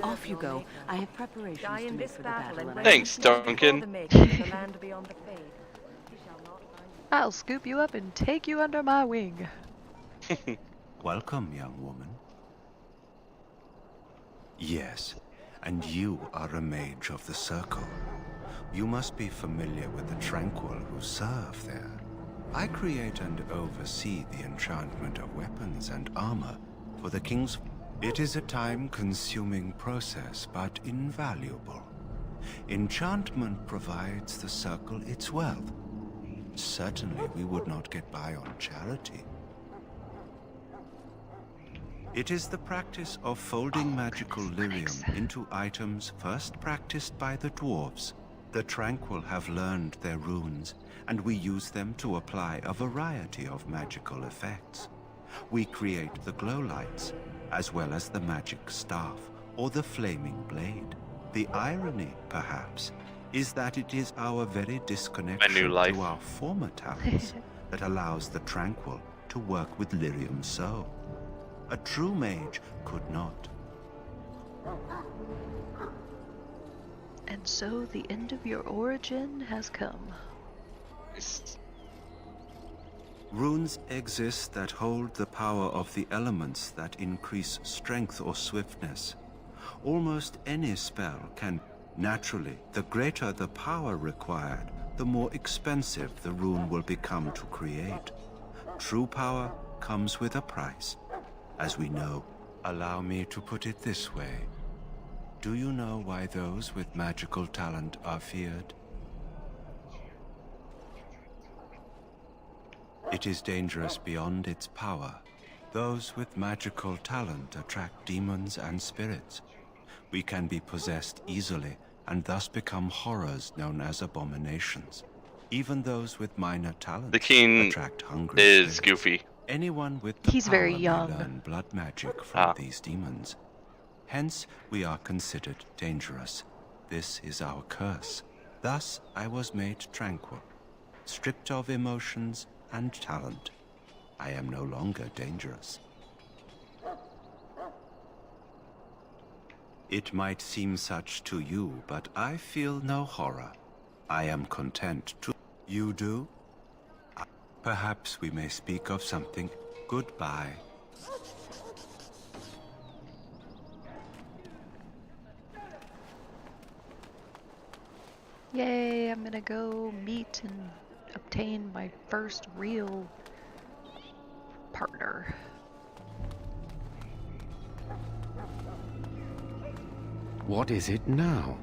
Off you go. I have preparations to make for the battle. And Thanks, Duncan. I'll scoop you up and take you under my wing. Welcome, young woman. Yes, and you are a mage of the Circle. You must be familiar with the Tranquil who serve there. I create and oversee the enchantment of weapons and armor for the King's... It is a time-consuming process, but invaluable. Enchantment provides the Circle its wealth. Certainly we would not get by on charity. It is the practice of folding magical lyrium into items first practiced by the dwarves, The Tranquil have learned their runes, and we use them to apply a variety of magical effects. We create the glow lights, as well as the magic staff or the flaming blade. The irony, perhaps, is that it is our very disconnection to our former talents that allows the Tranquil to work with lyrium's soul. A true mage could not. And so the end of your origin has come. Runes exist that hold the power of the elements that increase strength or swiftness. Almost any spell can. Naturally, the greater the power required, the more expensive the rune will become to create. True power comes with a price, as we know. Allow me to put it this way. Do you know why those with magical talent are feared? It is dangerous beyond its power. Those with magical talent attract demons and spirits. We can be possessed easily, and thus become horrors known as abominations. Even those with minor talents the king attract hungry is spirits. goofy. Anyone with the He's power very may young. learn blood magic from these demons. Hence, we are considered dangerous. This is our curse. Thus, I was made tranquil, stripped of emotions and talent. I am no longer dangerous. It might seem such to you, but I feel no horror. I am content to... You do? Perhaps we may speak of something. Goodbye. Yay, I'm gonna go meet and obtain my first real partner. What is it now?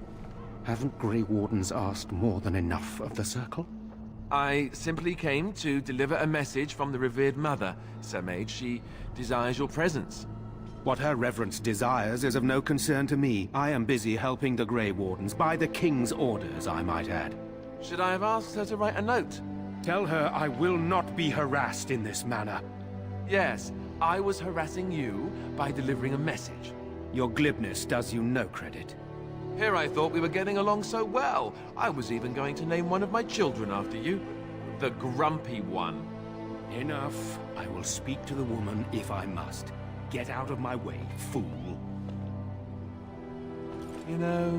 Haven't Grey Wardens asked more than enough of the Circle? I simply came to deliver a message from the revered mother, Sir Mage. She desires your presence. What her reverence desires is of no concern to me. I am busy helping the Grey Wardens, by the King's orders, I might add. Should I have asked her to write a note? Tell her I will not be harassed in this manner. Yes, I was harassing you by delivering a message. Your glibness does you no credit. Here I thought we were getting along so well. I was even going to name one of my children after you. The Grumpy One. Enough. I will speak to the woman if I must. Get out of my way, fool. You know,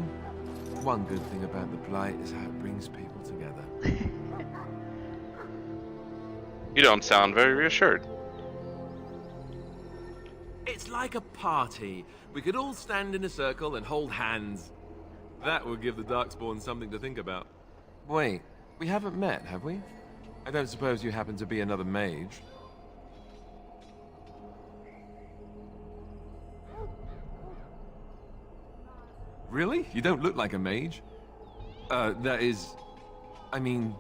one good thing about the Blight is how it brings people together. You don't sound very reassured. It's like a party. We could all stand in a circle and hold hands. That would give the Darkspawn something to think about. Wait, we haven't met, have we? I don't suppose you happen to be another mage. Really? You don't look like a mage. That is... I mean...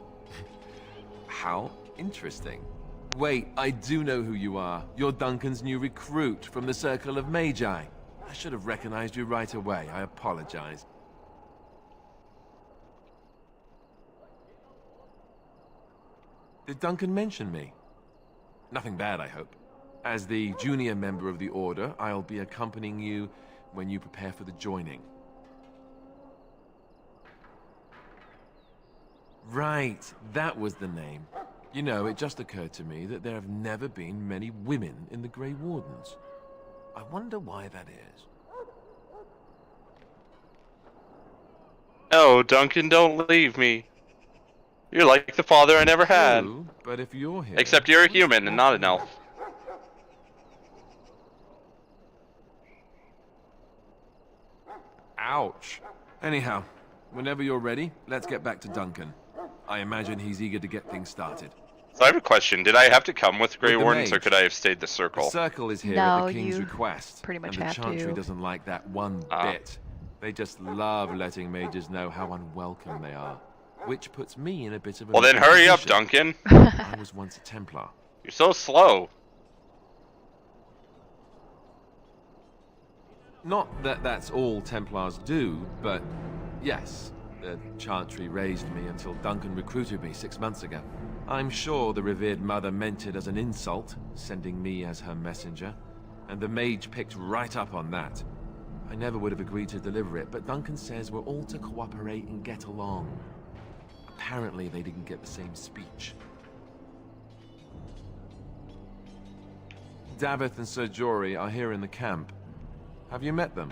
How interesting. Wait, I do know who you are. You're Duncan's new recruit from the Circle of Magi. I should have recognized you right away. I apologize. Did Duncan mention me? Nothing bad, I hope. As the junior member of the Order, I'll be accompanying you when you prepare for the joining. Right, that was the name. You know, it just occurred to me that there have never been many women in the Grey Wardens. I wonder why that is. Oh, Duncan, don't leave me. You're like the father I never had. True, but if you're here... Except you're a human and not an elf. Ouch. Anyhow, whenever you're ready, let's get back to Duncan. I imagine he's eager to get things started. So I have a question. Did I have to come with Grey With the Wardens, or mage. could I have stayed the Circle? The Circle is here No, at the King's you request. pretty much and the have Chantry to. doesn't like that one bit. They just love letting mages know how unwelcome they are. Which puts me in a bit of a... Well, then hurry up, Duncan. I was once a Templar. You're so slow. Not that that's all Templars do, but yes, The Chantry raised me until Duncan recruited me 6 months ago. I'm sure the revered mother meant it as an insult, sending me as her messenger, and the mage picked right up on that. I never would have agreed to deliver it, but Duncan says we're all to cooperate and get along. Apparently they didn't get the same speech. Davith and Sir Jory are here in the camp. Have you met them?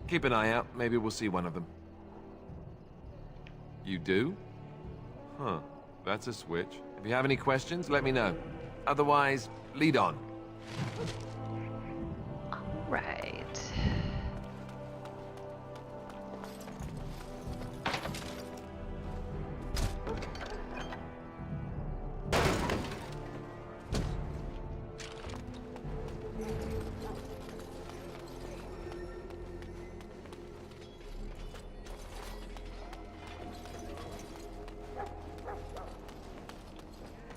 Keep an eye out, maybe we'll see one of them. You do? Huh, that's a switch. If you have any questions, let me know. Otherwise, lead on. Right.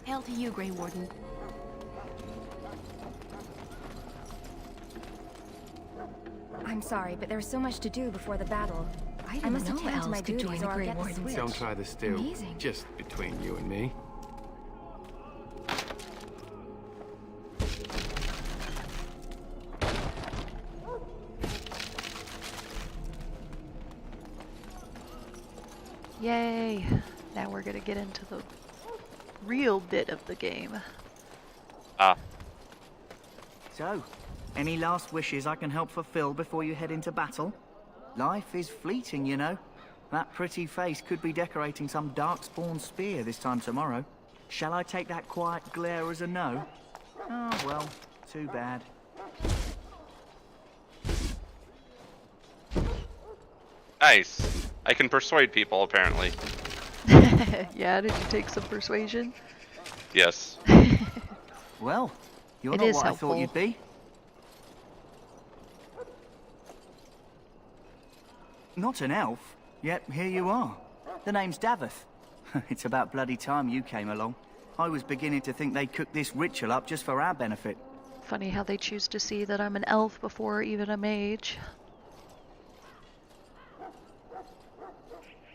Hail to you, Grey Warden. I'm sorry, but there's so much to do before the battle. I must didn't know attend to my elves could duties join the or I'll Grey get the Wardens. switch. Don't try this still. Amazing. Just between you and me. Yay! Now we're gonna get into the real bit of the game. So, any last wishes I can help fulfill before you head into battle? Life is fleeting, you know. That pretty face could be decorating some darkspawn spear this time tomorrow. Shall I take that quiet glare as a no? Oh, well, too bad. Nice. I can persuade people, apparently. Yeah, did you take some persuasion? Yes. Well, you're It not is what helpful. I thought you'd be. Not an elf, yet here you are. The name's Davith. It's about bloody time you came along. I was beginning to think they'd cooked this ritual up just for our benefit. Funny how they choose to see that I'm an elf before even a mage.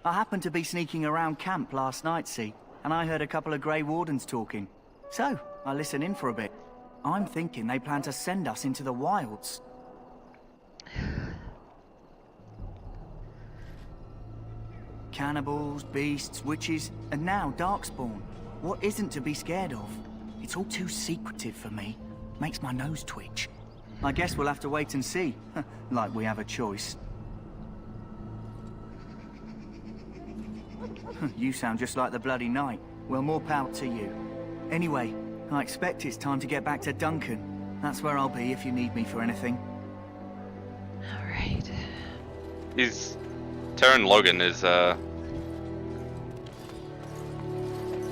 I happened to be sneaking around camp last night, see, and I heard a couple of Grey Wardens talking. So, I listened in for a bit. I'm thinking they plan to send us into the wilds. Cannibals, beasts, witches, and now Darkspawn. What isn't to be scared of? It's all too secretive for me. Makes my nose twitch. I guess we'll have to wait and see. Like we have a choice. You sound just like the bloody knight. Well, more power to you. Anyway, I expect it's time to get back to Duncan. That's where I'll be if you need me for anything. Alright. Terran Logan is,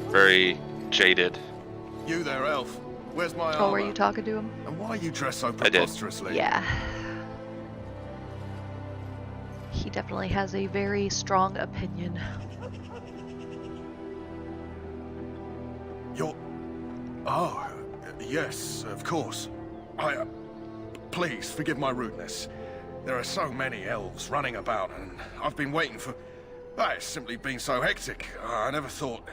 very jaded. You there, elf. Where's my armor? Oh, were you talking to him? And why are you dressed so I did. preposterously? Yeah. He definitely has a very strong opinion. You're... Oh, yes, of course. Please, forgive my rudeness. There are so many elves running about, and I've been waiting for... It's simply been so hectic. I never thought...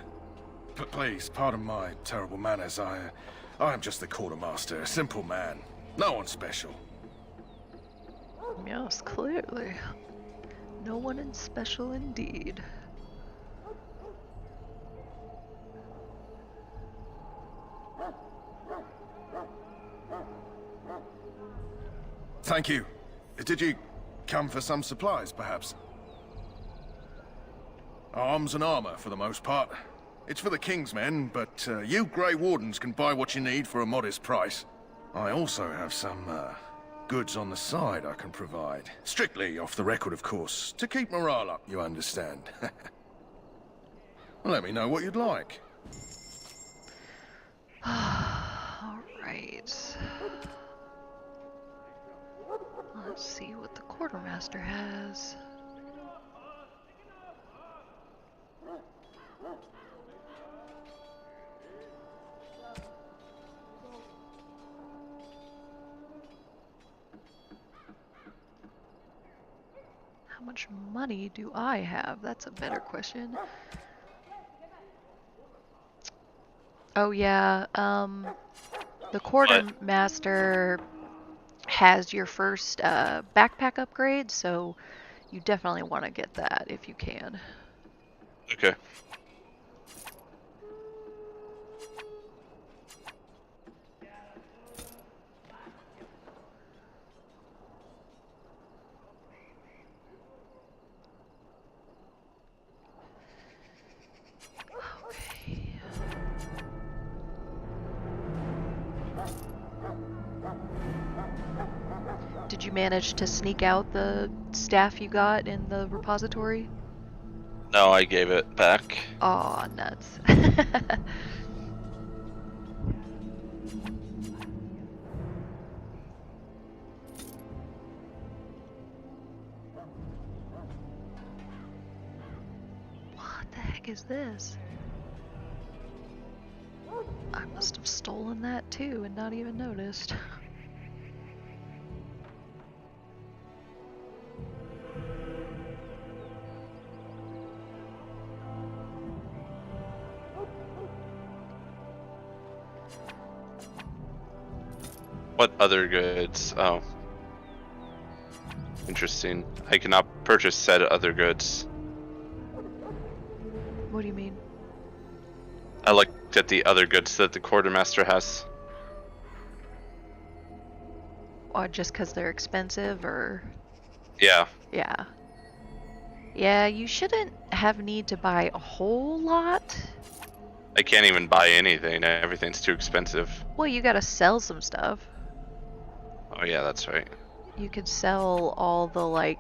Please, pardon my terrible manners. I am just the quartermaster, a simple man. No one special. Yes, clearly. No one in special indeed. Thank you. Did you come for some supplies, perhaps? Arms and armor, for the most part. It's for the King's men, but you Grey Wardens can buy what you need for a modest price. I also have some goods on the side I can provide. Strictly off the record, of course. To keep morale up, you understand. Let me know what you'd like. Alright. Let's see what the quartermaster has. How much money do I have? That's a better question. Oh yeah, the quartermaster has your first backpack upgrade, so you definitely want to get that if you can. Okay. Did you manage to sneak out the staff you got in the repository? No, I gave it back. Aw, nuts. What the heck is this? I must have stolen that too and not even noticed. What other goods? Oh. Interesting. I cannot purchase said other goods. What do you mean? I looked at the other goods that the quartermaster has. Or just because they're expensive, or? Yeah. Yeah. Yeah, you shouldn't have need to buy a whole lot. I can't even buy anything. Everything's too expensive. Well, you gotta sell some stuff. Oh yeah, that's right. You could sell all the, like,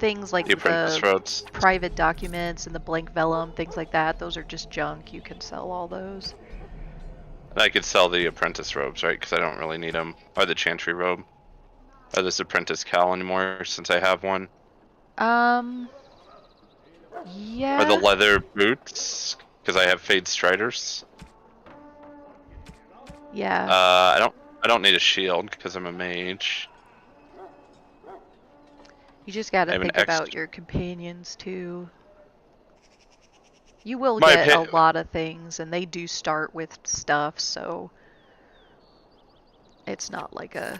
things like The apprentice robes. private documents and the blank vellum, things like that. Those are just junk. You can sell all those. And I could sell the apprentice robes, right? Because I don't really need them. Or the chantry robe. Or this apprentice cowl anymore, since I have one. Yeah. Or the leather boots, because I have Fade Striders. Yeah. I don't need a shield because I'm a mage. You just gotta think about your companions too. You will My get a lot of things, and they do start with stuff, so it's not like a...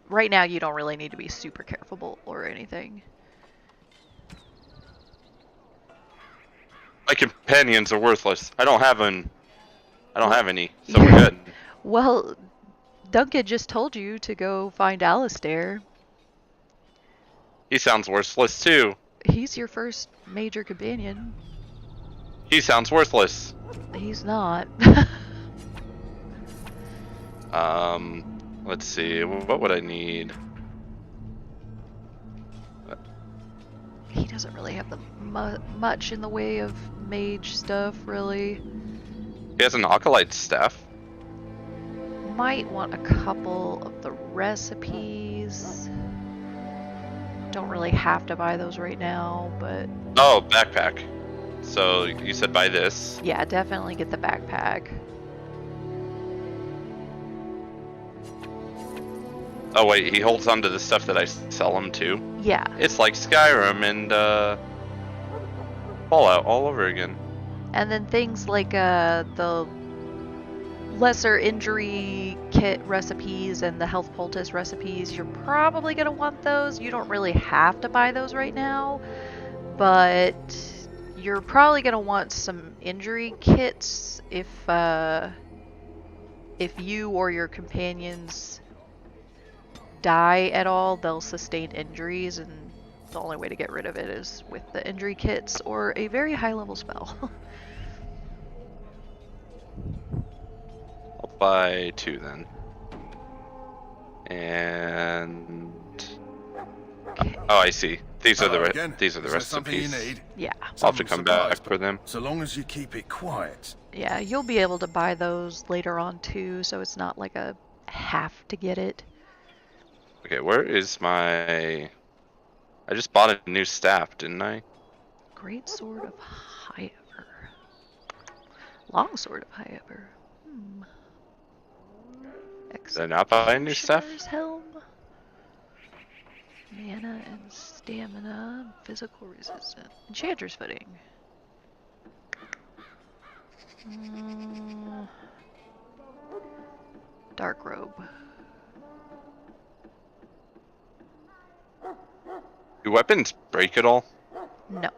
Right now, you don't really need to be super careful or anything. My companions are worthless. I don't have any, so we're good. Well, Duncan just told you to go find Alistair. He sounds worthless too. He's your first major companion. He sounds worthless. He's not. Let's see. What would I need? He doesn't really have the much in the way of mage stuff, really. He has an Acolyte staff. Might want a couple of the recipes. Don't really have to buy those right now, but... Oh, backpack. So you said buy this? Yeah, definitely get the backpack. Oh wait, he holds on to the stuff that I sell him to. Yeah. It's like Skyrim and Fallout all over again. And then things like the lesser injury kit recipes and the health poultice recipes, you're probably going to want those. You don't really have to buy those right now, but you're probably going to want some injury kits if you or your companions die at all. They'll sustain injuries, and the only way to get rid of it is with the injury kits or a very high level spell. I'll buy 2 then. And oh, I see. These are the recipes. Yeah. I'll have to come back for them. So long as you keep it quiet. Yeah, you'll be able to buy those later on too, so it's not like a have to get it. Okay, where is my... I just bought a new staff, didn't I? Great Sword of High Ever. Long Sword of High Ever. Did I not buy a new staff? Helm. Mana and stamina, physical resistance. Enchanter's footing. Dark robe. Do weapons break at all? No.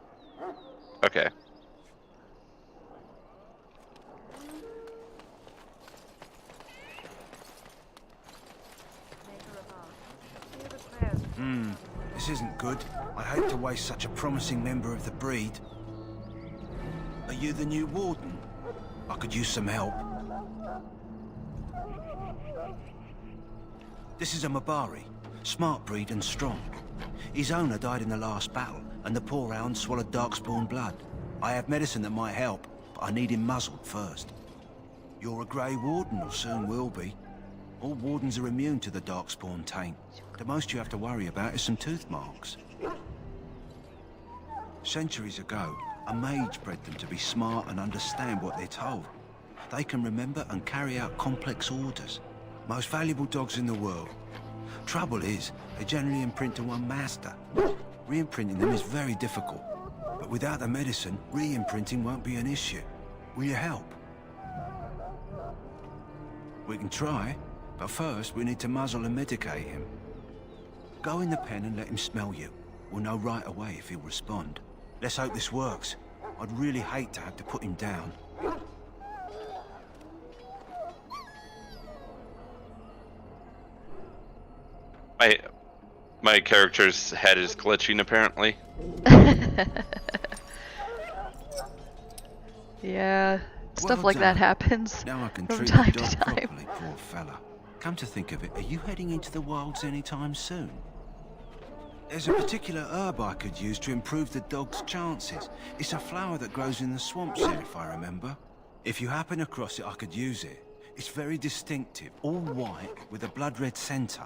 Okay. This isn't good. I hate to waste such a promising member of the breed. Are you the new warden? I could use some help. This is a Mabari. Smart breed and strong. His owner died in the last battle, and the poor hound swallowed darkspawn blood. I have medicine that might help, but I need him muzzled first. You're a Grey Warden, or soon will be. All wardens are immune to the darkspawn taint. The most you have to worry about is some tooth marks. Centuries ago, a mage bred them to be smart and understand what they're told. They can remember and carry out complex orders. Most valuable dogs in the world. Trouble is, they generally imprint to one master. Re-imprinting them is very difficult. But without the medicine, re-imprinting won't be an issue. Will you help? We can try, but first we need to muzzle and medicate him. Go in the pen and let him smell you. We'll know right away if he'll respond. Let's hope this works. I'd really hate to have to put him down. My character's head is glitching apparently. Yeah, stuff Well like that done. happens Now I can from treat time the to dog time. properly, poor fella. Come to think of it, are you heading into the wilds anytime soon? There's a particular herb I could use to improve the dog's chances. It's a flower that grows in the swamps here, if I remember. If you happen across it, I could use it. It's very distinctive, all white with a blood-red centre.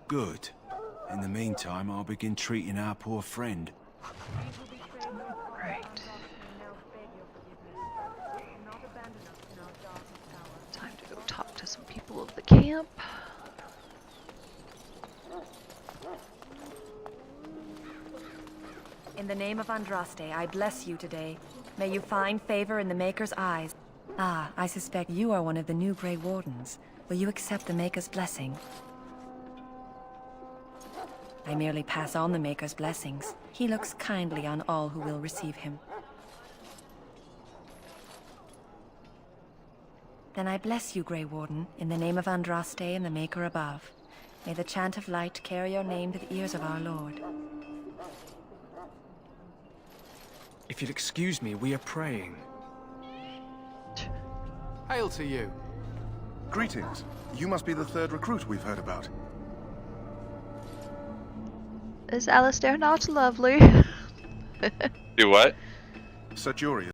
Good. In the meantime, I'll begin treating our poor friend. Right. Time to go talk to some people of the camp. In the name of Andraste, I bless you today. May you find favor in the Maker's eyes. Ah, I suspect you are one of the new Grey Wardens. Will you accept the Maker's blessing? I merely pass on the Maker's blessings. He looks kindly on all who will receive him. Then I bless you, Grey Warden, in the name of Andraste and the Maker above. May the chant of light carry your name to the ears of our Lord. If you'll excuse me, we are praying. Hail to you. Greetings. You must be the third recruit we've heard about. Is Alistair not lovely? Do what? Sir Jury